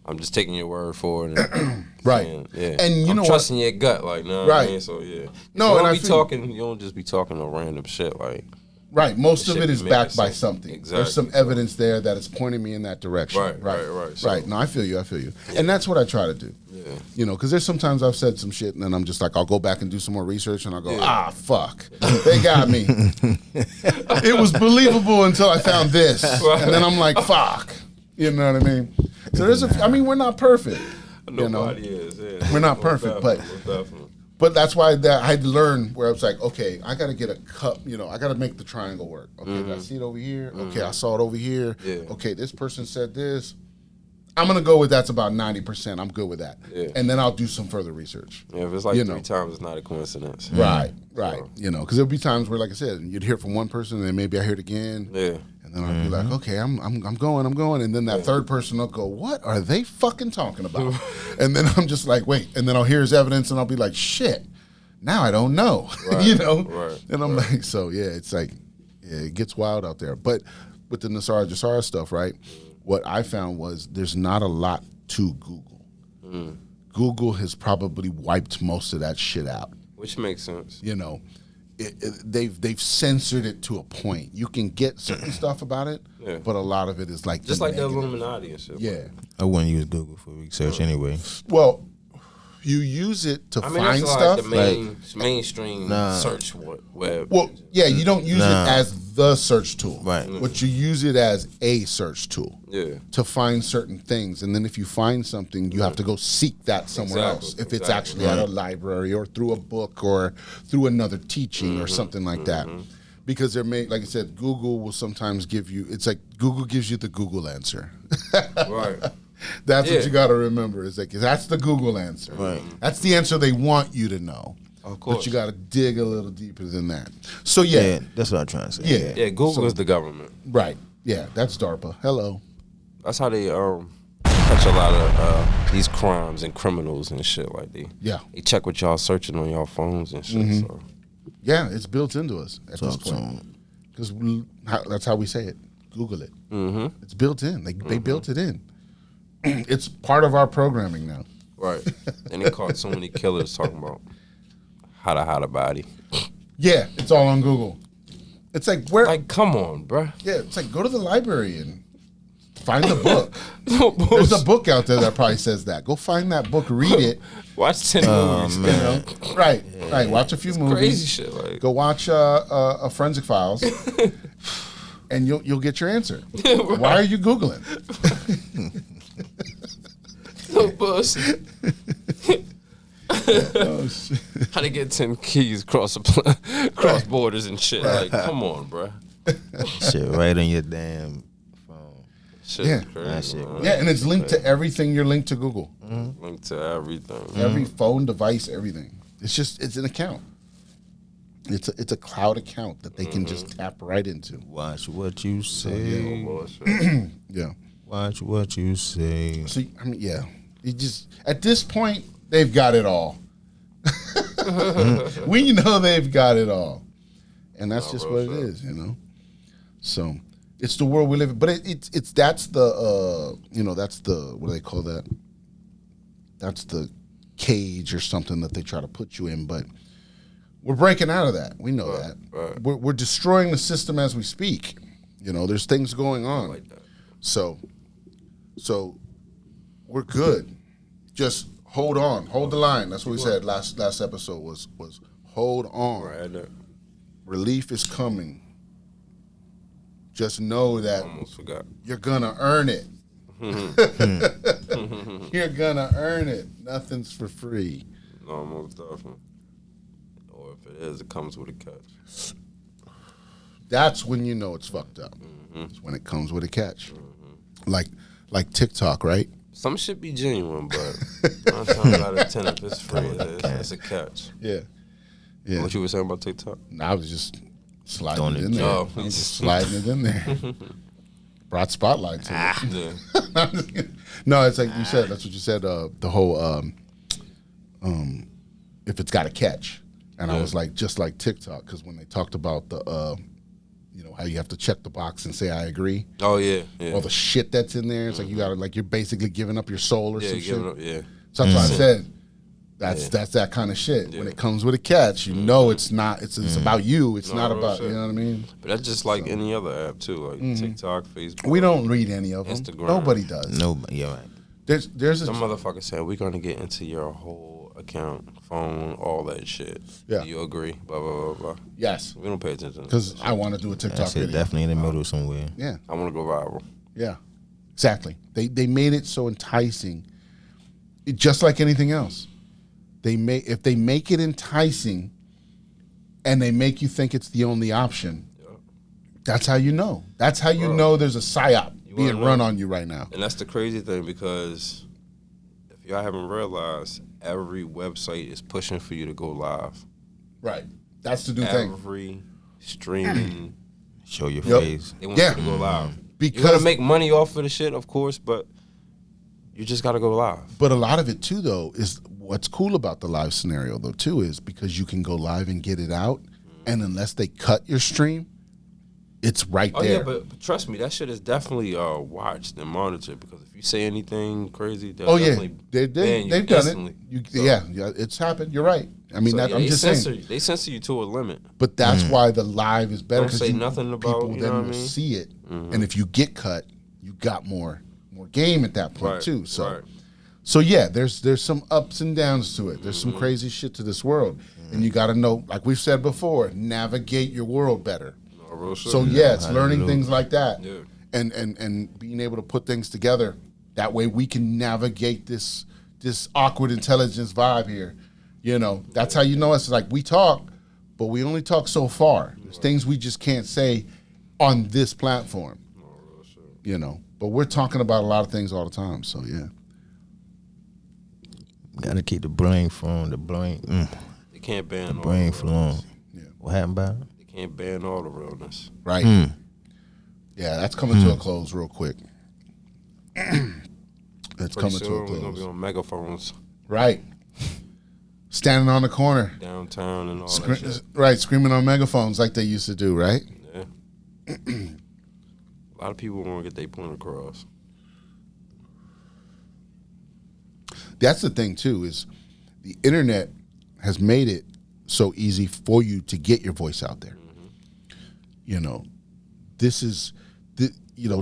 I'm just taking your word for it. And Right. saying, yeah. And you I'm know trusting your gut, like, no, Right. I mean? So yeah. No, you and don't I be feel- talking. You don't just be talking no random shit, like. Right. Most It of should it be is making backed by sense. something. Exactly. There's some evidence there that is pointing me in that direction. Right. So- Right. No, I feel you. And that's what I try to do. Yeah. You know, because there's sometimes I've said some shit and then I'm just like, I'll go back and do some more research and I'll go, fuck. They got me. It was believable until I found this. And then I'm like, fuck. You know what I mean? So we're not perfect. Nobody is. Yeah. We're not Most perfect, but- definitely. But that's why I had to learn where I was like, okay, I got to get a cup, you know, I got to make the triangle work. Okay, did I see it over here? Okay, I saw it over here. Yeah. Okay, this person said this. I'm going to go with that's about 90%. I'm good with that. Yeah. And then I'll do some further research. Yeah, if it's like You 3 know. times, it's not a coincidence. Right. You know, because there'll be times where, like I said, you'd hear from one person and then maybe I hear it again. Yeah. And then I'll be like, okay, I'm going. And then that third person will go, what are they fucking talking about? And then I'm just like, wait. And then I'll hear his evidence and I'll be like, shit. Now I don't know, you know? Right, And I'm like, so yeah, it's like, it gets wild out there. But with the Nasara Jasara stuff, right, what I found was there's not a lot to Google. Google has probably wiped most of that shit out. Which makes sense. You know, they've censored it to a point. You can get certain stuff about it, but a lot of it is like just like the Illuminati and shit. Yeah, I wouldn't use Google for research anyway. Well, you use it to find stuff. Like the mainstream search web. Well, yeah, you don't use it as the search tool, right? But you use it as a search tool, to find certain things. And then if you find something, you have to go seek that somewhere else. If it's actually at a library or through a book or through another teaching or something like that. Because they're made, like I said, Google will sometimes give you. It's like Google gives you the Google answer, right? That's what you got to remember. It's like that's the Google answer. Right. That's the answer they want you to know. Of course. But you got to dig a little deeper than that. So that's what I'm trying to say. Yeah, Google is the government. Right. Yeah, that's DARPA. Hello. That's how they catch a lot of these crimes and criminals and shit like they check what y'all searching on y'all phones and shit. So. Yeah, it's built into us at this point. Because that's how we say it. Google it. It's built in. They built it in. It's part of our programming now. Right. And they caught so many killers talking about how to hide a body. Yeah, it's all on Google. It's like where? Like, come on, bruh. Yeah, it's like go to the library and find the book. There's a book out there that probably says that. Go find that book, read it. Watch 10 movies. Man. You know? Right, right. Watch a few movies. Crazy shit. Like. Go watch a Forensic Files, and you'll get your answer. Why are you Googling? No bullshit. Oh, shit. How to get 10 keys cross borders and shit. Like, come on, bro. Shit right on your damn phone. Shit crazy, yeah, and it's linked to everything. You're linked to Google. Linked to everything. Every phone device, everything. It's an account. It's a cloud account that they can just tap right into. Watch what you say. Yeah. Watch what you say. See, I mean, yeah. You just at this point they've got it all. We know they've got it all, and that's just what it is, you know. So it's the world we live in, but it's that's the that's the what do they call that? That's the cage or something that they try to put you in, but we're breaking out of that. We know that. Right. We're destroying the system as we speak. You know, there's things going on. Like that. So we're good. Just hold on, hold the line. That's what we said last episode was hold on. Right. Relief is coming. Just know that you're gonna earn it. You're gonna earn it. Nothing's for free. No, most definitely. Or if it is, it comes with a catch. That's when you know it's fucked up. It's when it comes with a catch. Like TikTok, right? Some shit be genuine, but 9 times out of 10, if it's free, it's a catch. Yeah. What you were saying about TikTok? I was just sliding it in there. I was just sliding it in there. Brought spotlight to it. Yeah. No, it's like you said. That's what you said. The whole if it's got a catch, and I was like, just like TikTok, because when they talked about the how you have to check the box and say I agree. Oh yeah. All the shit that's in there. It's like you gotta you're basically giving up your soul or some shit. Yeah. So that's why I said that's that kind of shit. When it comes with a catch, you know it's not. It's about you. It's not about shit. You know what I mean. But that's just like any other app too, like TikTok, Facebook. We don't read any of them. Instagram. Nobody does. Nobody. Yeah, right. There's some motherfucker said we're gonna get into your whole account, phone, all that shit. Yeah. Do you agree? Blah blah blah blah. Yes. We don't pay attention because I want to do a TikTok video. Definitely in the middle somewhere. Yeah. I want to go viral. Yeah. Exactly. They made it so enticing, just like anything else. If they make it enticing, and they make you think it's the only option. That's how you know. That's how you know there's a psyop being run on you right now. And that's the crazy thing, because if y'all haven't realized, every website is pushing for you to go live. Right. That's the new thing. Every streaming. Show your face. They want you to go live. Because you're going to make money off of the shit, of course, but you just got to go live. But a lot of it, too, though, is what's cool about the live scenario, though, too, is because you can go live and get it out, and unless they cut your stream, it's right Oh there. yeah, but trust me, that shit is definitely watched and monitored because if you say anything crazy, they'll definitely ban you they've done instantly. it. Yeah, it's happened. You're right. I mean, So, I'm just saying. They censor you to a limit. But that's why the live is better. Don't say nothing about, people you then know what will I mean? see it, and if you get cut, you got more game at that point too. So yeah, there's some ups and downs to it. There's some crazy shit to this world, and you got to know, like we've said before, navigate your world better. So yes, learning things like that, and being able to put things together. That way we can navigate this awkward intelligence vibe here. You know, that's how you know us. Like we talk, but we only talk so far. There's things we just can't say on this platform. You know, but we're talking about a lot of things all the time. So yeah, gotta keep the brain flowing. They can't ban the brain flowing. Yeah. What happened about it? They can't ban all the realness. Right. Yeah, that's coming to a close real quick. It's coming to a We're gonna be close. on megaphones Right. Standing on the corner. downtown and all that shit. Right, screaming on megaphones like they used to do, right? Yeah. A lot of people want to get their point across. That's the thing too, is the internet has made it so easy for you to get your voice out there. You know, this is,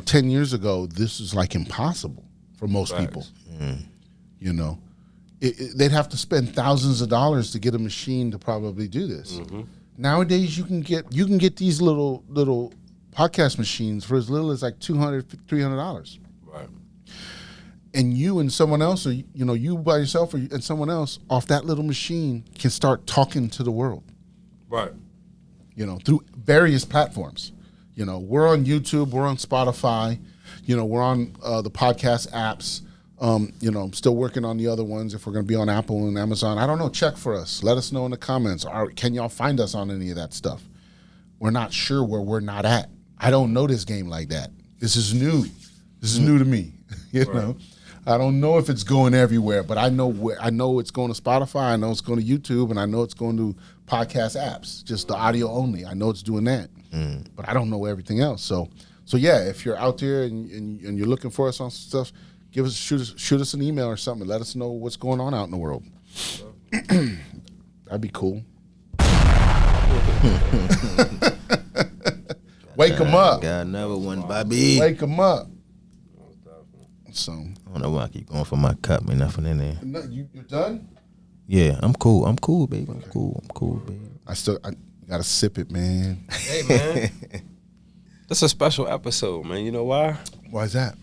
10 years ago, this was like impossible for most people. You know, they'd have to spend thousands of dollars to get a machine to probably do this. Nowadays, you can get these little podcast machines for as little as like $200, $300. Right. And you and someone else, or you by yourself and someone else off that little machine can start talking to the world. Right. Through various platforms. We're on YouTube, we're on Spotify, we're on the podcast apps. I'm still working on the other ones. If we're going to be on Apple and Amazon, I don't know. Check for us. Let us know in the comments. Can y'all find us on any of that stuff? We're not sure where we're not at. I don't know this game like that. This is new. This is new to me. You know, I don't know if it's going everywhere, but I know it's going to Spotify. I know it's going to YouTube, and I know it's going to podcast apps, just the audio only. I know it's doing that, but I don't know everything else. So yeah, if you're out there and you're looking for us on stuff, shoot us an email or something. Let us know what's going on out in the world. That'd be cool. Wake them up. Got another one, Bobby. Wake them up. So I don't know why I keep going for my cup, man. Nothing in there. You're done? Yeah, I'm cool. I'm cool, baby. I'm cool, baby. I gotta sip it, man. Hey, man. That's a special episode, man. You know why? Why is that?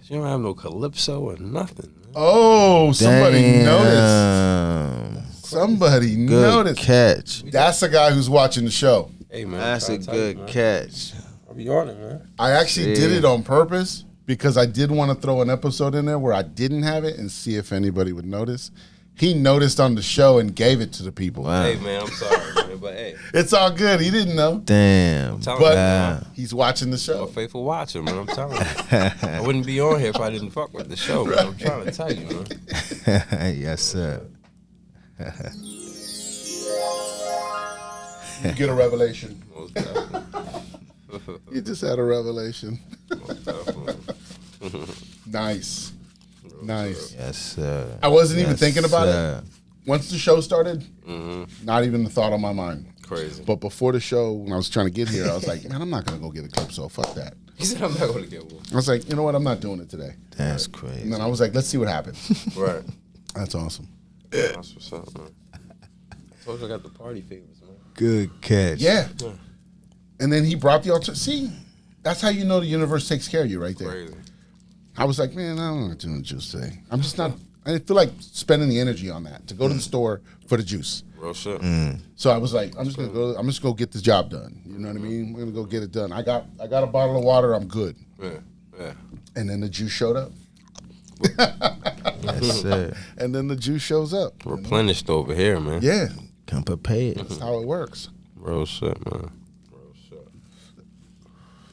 You don't have no calypso or nothing, man. Oh, somebody Damn. noticed. Somebody Good noticed. catch. That's the guy who's watching the show. Hey, man. That's a good catch. I'll be on it, man. I actually did it on purpose because I did want to throw an episode in there where I didn't have it and see if anybody would notice. He noticed on the show and gave it to the people. Wow. Hey, man, I'm sorry, man, but hey. It's all good. He didn't know. Damn. But he's watching the show. I'm a faithful watcher, man. I'm telling you. I wouldn't be on here if I didn't fuck with the show, man. I'm trying to tell you, man. Yes, sir. You get a revelation. Most definitely. You just had a revelation. Most definitely. Nice. Nice. Yes, sir. I wasn't even thinking about sir. it. Once the show started, not even a thought on my mind. Crazy. But before the show, when I was trying to get here, I was like, man, I'm not going to go get a clip, so fuck that. He said, I'm not going to get one. I was like, you know what? I'm not doing it today. That's crazy. And then I was like, let's see what happens. Right. That's awesome. That's what's up, man. I told you I got the party favors, man. Good catch. Yeah. And then he brought the See, that's how you know the universe takes care of you right there. Crazy. I was like, man, I'm not doing the juice today. I'm just not, I didn't feel like spending the energy on that, to go to the store for the juice. Real shit. So I was like, I'm just gonna go get the job done. You know what I mean? We're gonna go get it done. I got a bottle of water, I'm good. Yeah. And then the juice showed up. Yes, sir. And then the juice shows up. Replenished over here, man. Yeah. Come prepared. That's how it works. Real shit, man. Real shit.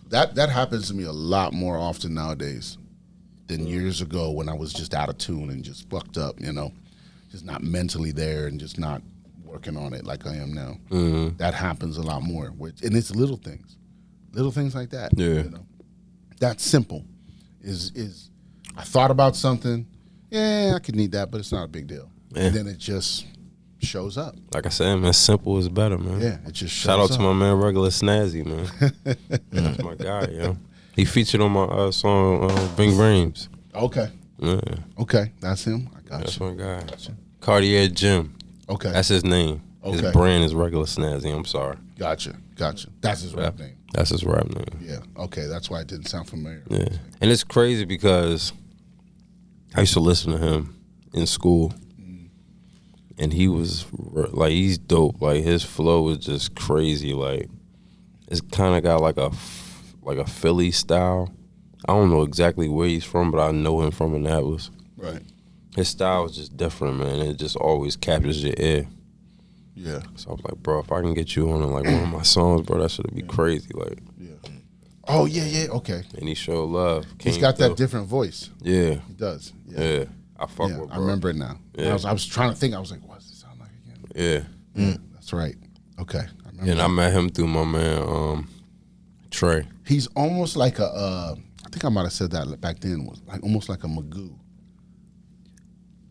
That happens to me a lot more often nowadays than years ago when I was just out of tune and just fucked up, just not mentally there and just not working on it like I am now. That happens a lot more. And it's little things. Little things like that. Yeah. You know? That simple is I thought about something. Yeah, I could need that, but it's not a big deal. Yeah. And then it just shows up. Like I said, man, simple is better, man. Yeah, it just shows Shout out up. to my man, Regular Snazzy, man. That's my guy, yo. He featured on my song, Bing Brains. Okay. Yeah, Okay, that's him. I got that's you. my guy. Cartier Jim. Okay. That's his name. Okay. His brand is Regular Snazzy. I'm sorry. Gotcha. That's his rap name. That's his rap name. Yeah. Okay, that's why it didn't sound familiar. Yeah. And it's crazy because I used to listen to him in school. And he was, like, he's dope. Like, his flow is just crazy. Like, it's kind of got like a Philly style. I don't know exactly where he's from, but I know him from Annapolis. Right. His style is just different, man. It just always captures your ear. Yeah. So I was like, bro, if I can get you on like one of my songs, bro, that should be crazy. Like, Yeah. Oh yeah. Okay. and he showed love. He's Came got through. that different voice. Yeah, He does. yeah. I fuck Yeah, with, bro. I remember it now. Yeah. I was trying to think. I was like, what does it sound like again? Yeah. That's right. Okay. I remember And I met him through my man, Trey. He's almost like a. I think I might have said that back then. Was like almost like a Magoo.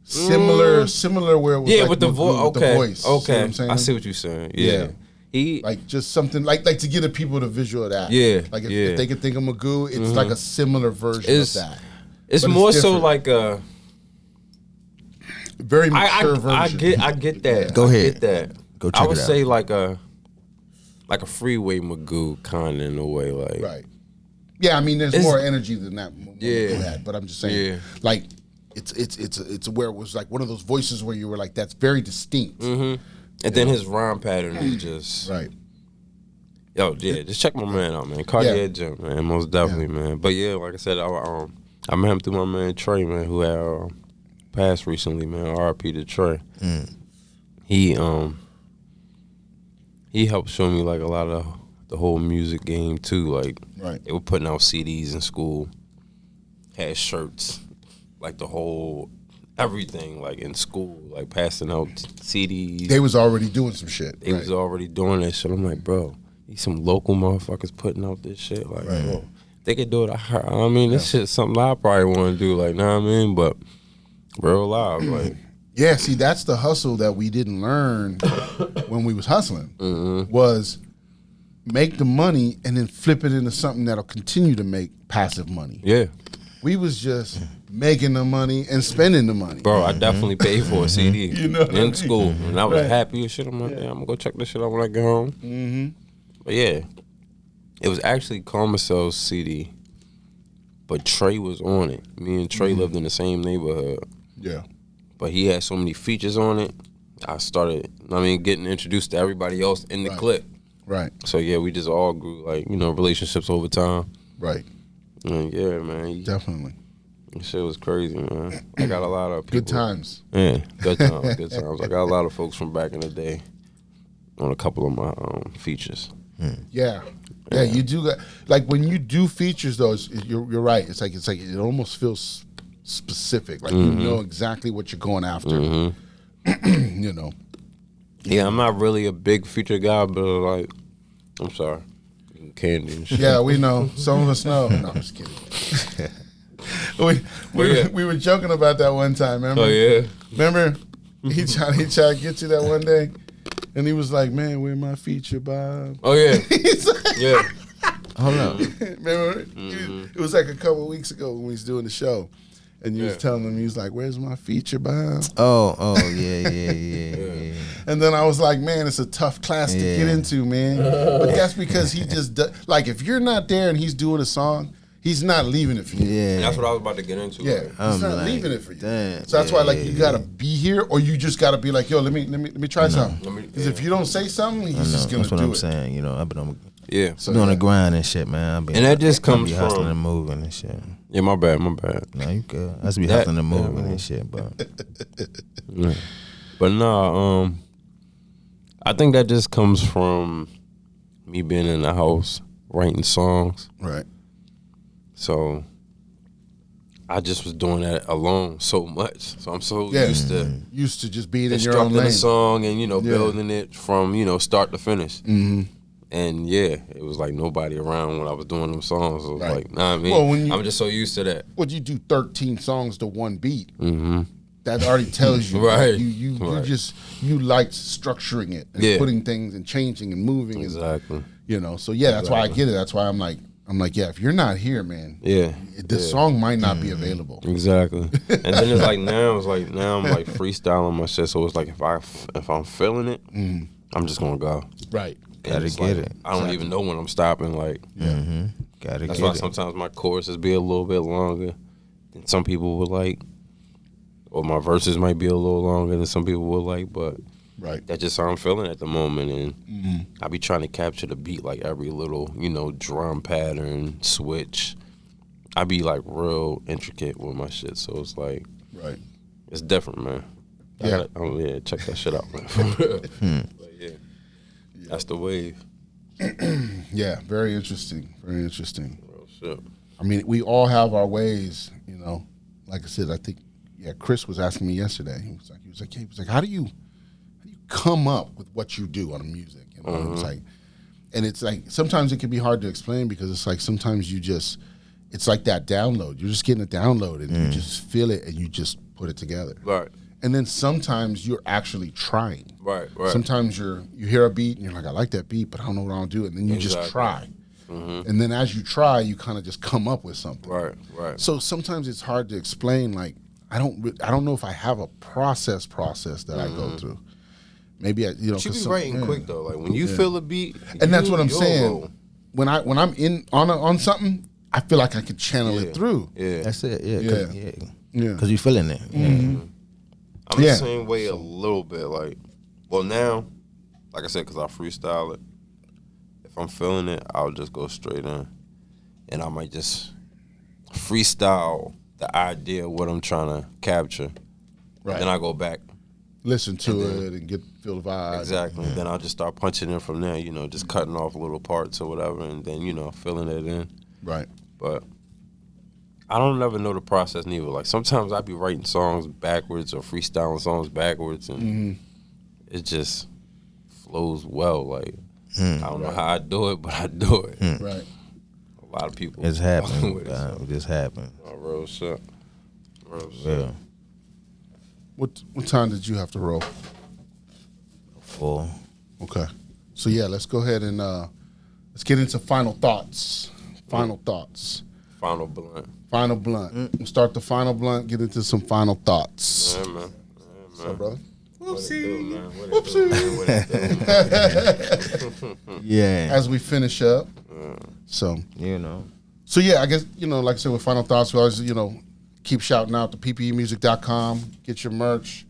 Similar where it was Yeah, like with the Magoo, with the okay, voice. See okay. what I'm saying? I see what you're saying. Yeah. He Like just something like to give the people the visual of that. Yeah, Like if, yeah. if they could think of Magoo, it's like a similar version It's- of that. it's But it's more so different. like a. Very mature I version. get that. Go I ahead. Get that. Go check I would it out. say like a freeway Magoo kind of in a way, like Right. Yeah, I mean, there's It's- more energy than that. Yeah. Had, but I'm just saying, Yeah. like, it's where it was like one of those voices where you were like, that's very distinct. and then his rhyme pattern is just Right. Yo, yeah, just check my man out, man. Cartier Yeah. Jim, man, most definitely, man. But yeah, like I said, I met him through my man Trey, man, who had passed recently, man. R.I.P. to Trey. He helped show me like a lot of the whole music game too. Like, Right. they were putting out CDs in school, had shirts, like the whole everything, like in school, like passing out CDs. They was already doing some shit. They was already doing that shit. I'm like, bro, these some local motherfuckers putting out this shit. Like, bro, they could do it. I mean, this shit's something I probably want to do. Like, know what I mean? But real live, like, Yeah, see, that's the hustle that we didn't learn when we was hustling. Was make the money and then flip it into something that'll continue to make passive money. yeah, We was just making the money and spending the money. bro, I definitely paid for a CD You know what I mean? in school, and I was Right. happy as shit. I'm like, yeah, I'm gonna go check this shit out when I get home. But yeah, it was actually Carmicel's CD, but Trey was on it. Me and Trey lived in the same neighborhood. Yeah. But he had so many features on it. I started, getting introduced to everybody else in the Right. clip. Right. So yeah, we just all grew like, relationships over time. Right. And yeah, man, Definitely. that shit was crazy, man. I got a lot of people. Good times. Yeah, good times, good times. I got a lot of folks from back in the day on a couple of my features. Yeah. Yeah, you do that. Like when you do features, though, you're right. It's like it almost feels specific. Like you know exactly what you're going after. You know. Yeah, I'm not really a big feature guy, but like, I'm sorry, candy and shit. Yeah, we know. Some of us know. No, I'm just kidding. we were joking about that one time. Remember? Oh yeah. Remember? He tried to get you that one day, and he was like, "Man, where my feature, Bob?" Oh yeah. He's like, Yeah. Hold on. remember? It was like a couple of weeks ago when we was doing the show, and you was telling him, he was like, "Where's my feature, Bob?" Oh, yeah. And then I was like, "Man, it's a tough class to get into, man." But that's because he just like if you're not there and he's doing a song, he's not leaving it for you. Yeah. That's what I was about to get into. Yeah, like. he's I'm not like, leaving it for you. damn, So that's why, like, yeah, you gotta be here, or you just gotta be like, "Yo, let me try something." me- Because if you don't say something, he's I know. just gonna That's what do I'm it. saying. I've been on, Yeah. So, doing yeah. the grind and shit, man. I've been, And that just I comes be hustling from- and moving and shit. Yeah, my bad. No, you good. I used to be That- hustling and moving yeah. and shit, but Yeah. But nah, I think that just comes from me being in the house writing songs. Right. So I just was doing that alone so much. So I'm so used to Used to just being in your own constructing a lane. song and Yeah. building it from start to finish. And yeah, it was like nobody around when I was doing them songs. It was like, nah, I mean, Well, when I'm just so used to that. Well, you do 13 songs to one beat. That already tells you, Right. You like structuring it and putting things and changing and moving. Exactly. And, so yeah, that's why I get it. That's why I'm like, yeah, if you're not here, man, this song might not be available. Exactly. And then it's like now I'm like freestyling my shit. So it's like if I'm feeling it, I'm just gonna go. Right. Gotta get it. I don't even know when I'm stopping. Like, Gotta that's get why it. sometimes my choruses be a little bit longer than some people would like, or my verses might be a little longer than some people would like. But that's just how I'm feeling at the moment, and I be trying to capture the beat, like every little drum pattern switch. I be like real intricate with my shit, so it's like it's different, man. Check that shit out, man. But yeah. That's the wave. Yeah, very interesting. Very interesting. Real shit. I mean, we all have our ways, Like I said, I think, Chris was asking me yesterday. He was like, how do you come up with what you do on the music? It's like, and it's like sometimes it can be hard to explain because it's like sometimes it's like that download. You're just getting a download and you just feel it and you just put it together. Right. And then sometimes you're actually trying. Right. Sometimes you hear a beat and you're like, I like that beat, but I don't know what I'll do. And then you just try. And then as you try, you kind of just come up with something. Right. So sometimes it's hard to explain. Like I don't know if I have a process that I go through. Maybe you should be writing quick though. Like when you feel a beat, and that's what I'm saying. Go. When I'm in on something, I feel like I can channel it through. Yeah, that's it. Yeah, because you're feeling it. I'm the same way a little bit. Like, well, now, like I said, because I freestyle it. If I'm feeling it, I'll just go straight in, and I might just freestyle the idea of what I'm trying to capture. Right. Then I go back, listen to it, and feel the vibe. Exactly. Then I'll just start punching in from there. Just cutting off little parts or whatever, and then filling it in. Right. But I don't never know the process neither. Like sometimes I be writing songs backwards or freestyling songs backwards, and it just flows well. Like I don't know how I do it, but I do it. Right. A lot of people. It's happening. It just happened. Oh, real shit. Yeah. What time did you have to roll? 4. Okay. So yeah, let's go ahead and let's get into final thoughts. Final blunt. We'll start the final blunt, get into some final thoughts. Yeah, man. What's up, brother? Whoopsie. Yeah. As we finish up. So. So yeah, I guess, like I said, with final thoughts, we always, keep shouting out to ppeinmusic.com, get your merch,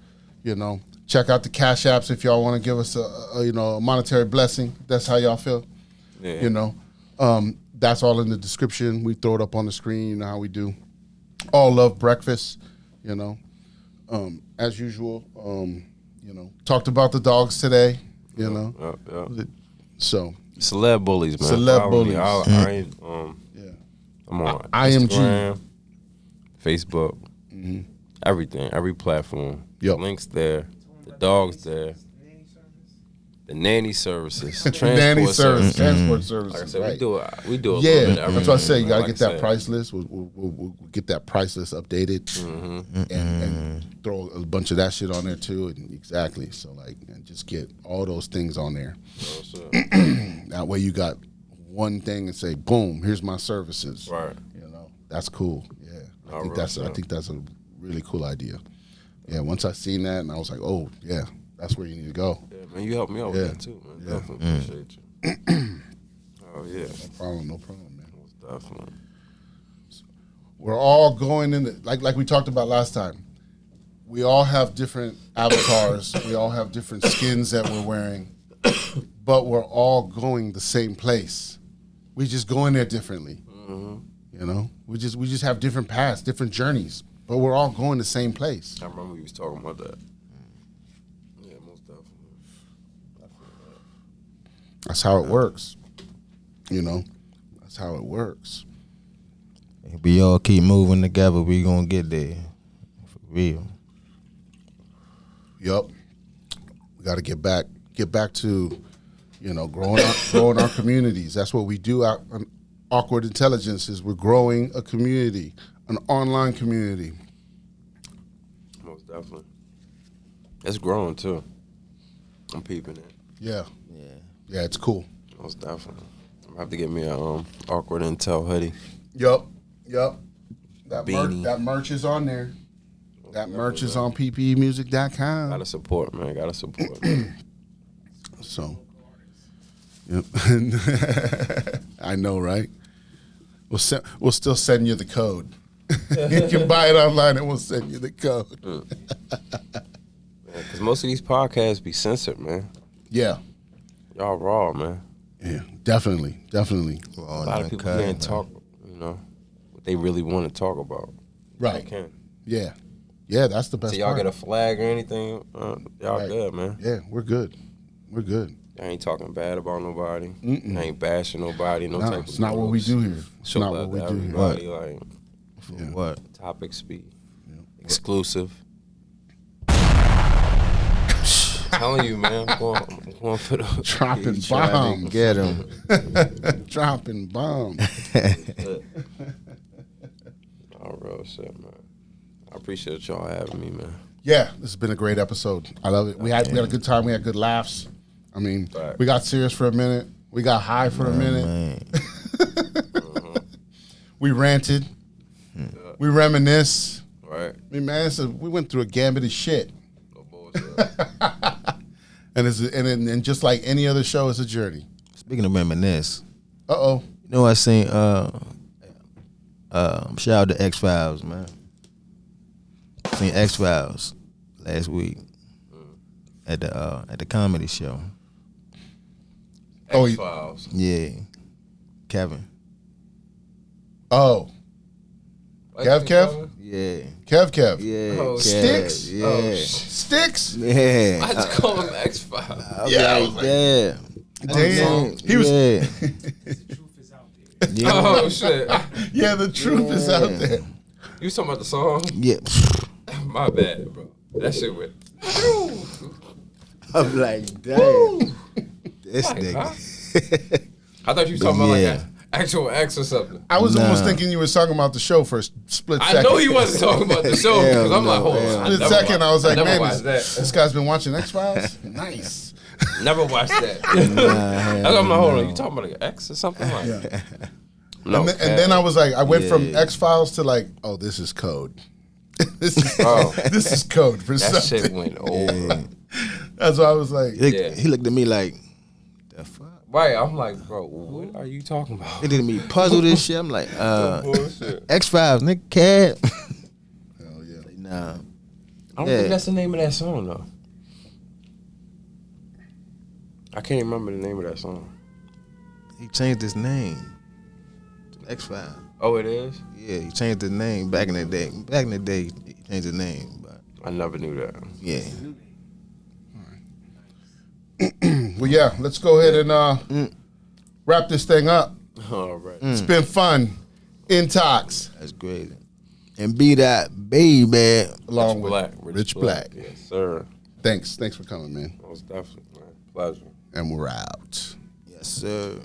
check out the Cash Apps if y'all want to give us a monetary blessing. That's how y'all feel. Yeah. That's all in the description. We throw it up on the screen. You know how we do. All love breakfast. As usual. Talked about the dogs today. So Celeb Bullyz, man. Celeb Bullyz. I'm on IMG. Instagram, Facebook, everything, every platform. Yep. Links there. The dogs there. The nanny services, transport services. Like I said, right. we do a little yeah, bit of that's what I say. You gotta like get that Priceless. We'll get that Priceless updated and throw a bunch of that shit on there too. And exactly. So and just get all those things on there. That way you got one thing and say, boom, here's my services. Right. That's cool. Yeah, I think that's a really cool idea. Yeah, once I seen that and I was like, oh yeah, that's where you need to go. Yeah, man, you helped me out with that too, man. Definitely appreciate you. Oh yeah. No problem, man. Most definitely. We're all going in like we talked about last time. We all have different avatars. We all have different skins that we're wearing, but we're all going the same place. We just go in there differently. We just have different paths, different journeys, but we're all going the same place. I remember we was talking about that. Yeah, most definitely. That's how it works. That's how it works. If we all keep moving together, we gonna get there. For real. Yup. We gotta get back to You know, growing our communities. That's what we do out on Awkward Intelligence. Is we're growing a community, an online community. Most definitely. It's growing too. I'm peeping it. Yeah, it's cool. Most definitely. I'm gonna have to get me a AwkwardIntel hoodie. Yup. That Beanie. that merch is on there. That merch is on ppeintox.com. Gotta support, man. Gotta support. So, yep. I know, right? We'll still send you the code. You can buy it online and we'll send you the code. Because most of these podcasts be censored, man. Yeah. Y'all raw, man. Yeah, definitely. A lot of people can't talk, you know, what they really want to talk about. Right. They can. Yeah. Yeah, that's the best So y'all part. get a flag or anything, y'all Right. good, man. Yeah, we're good. We're good. I ain't talking bad about nobody. I ain't bashing nobody. No, No, type it's of not what we do here. It's Show not love what we to do here. everybody. Like, Yeah. What? topics be exclusive. Telling you, man, I'm going for the Dropping Trying bombs. to get him. Dropping bombs. Oh, real shit, man. I appreciate y'all having me, man. Yeah, this has been a great episode. I love it. We had a good time. We had good laughs. I mean, Right. we got serious for a minute. We got high for a minute. Man. We ranted. We reminisce. Right? I mean, man, we went through a gambit of shit. No bullshit. And just like any other show, it's a journey. Speaking of reminisce, Uh-oh. you know I seen shout out to X-Files, man. Seen X-Files last week at the comedy show. Oh, X-Files. Yeah. Kevin. Oh. Kev? Yeah. Kev? Yeah. Oh, Kev, Sticks? Yeah. Oh, Sticks? Yeah. I just call him X-Files. Yeah, I was like, yeah. damn. He was. Yeah. Yeah. Oh, shit. Yeah, the truth is out there. You was talking about the song? Yeah. My bad, bro. That shit went. I'm like, damn. This Like, nigga. huh? I thought you were talking about like Yeah. an actual X or something. I was almost Nah. thinking you were talking about the show for a split second. I know he wasn't talking about the show Hell because I'm like, no, hold on. hell I Split never second, I was like, never man, watched this guy's been watching X-Files? Nice. Never watched that. I'm like, hold on, you talking about like an X or something like? Yeah. No, And then I was like, I went from Yeah. X-Files to like, oh, this is code. this is code for that something. shit went over. That's why I was like, He looked at me like, the fuck? Right, I'm like, bro, what are you talking about? He did me puzzle this shit. I'm like, Bullshit. X-Files, nigga, cat. hell yeah. Nah. I don't Yeah. think that's the name of that song though. I can't remember the name of that song. He changed his name to X-Files. Oh, it is? Yeah, he changed his name back in the day. Back in the day, he changed his name, but I never knew that. yeah. Well, yeah, let's go ahead and wrap this thing up. All right. It's been fun. Intox. That's great. And BDot, baby. Along Blakk, with Rich Blakk. Yes, sir. Thanks for coming, man. Most definitely, man. Pleasure. And we're out. Yes, sir.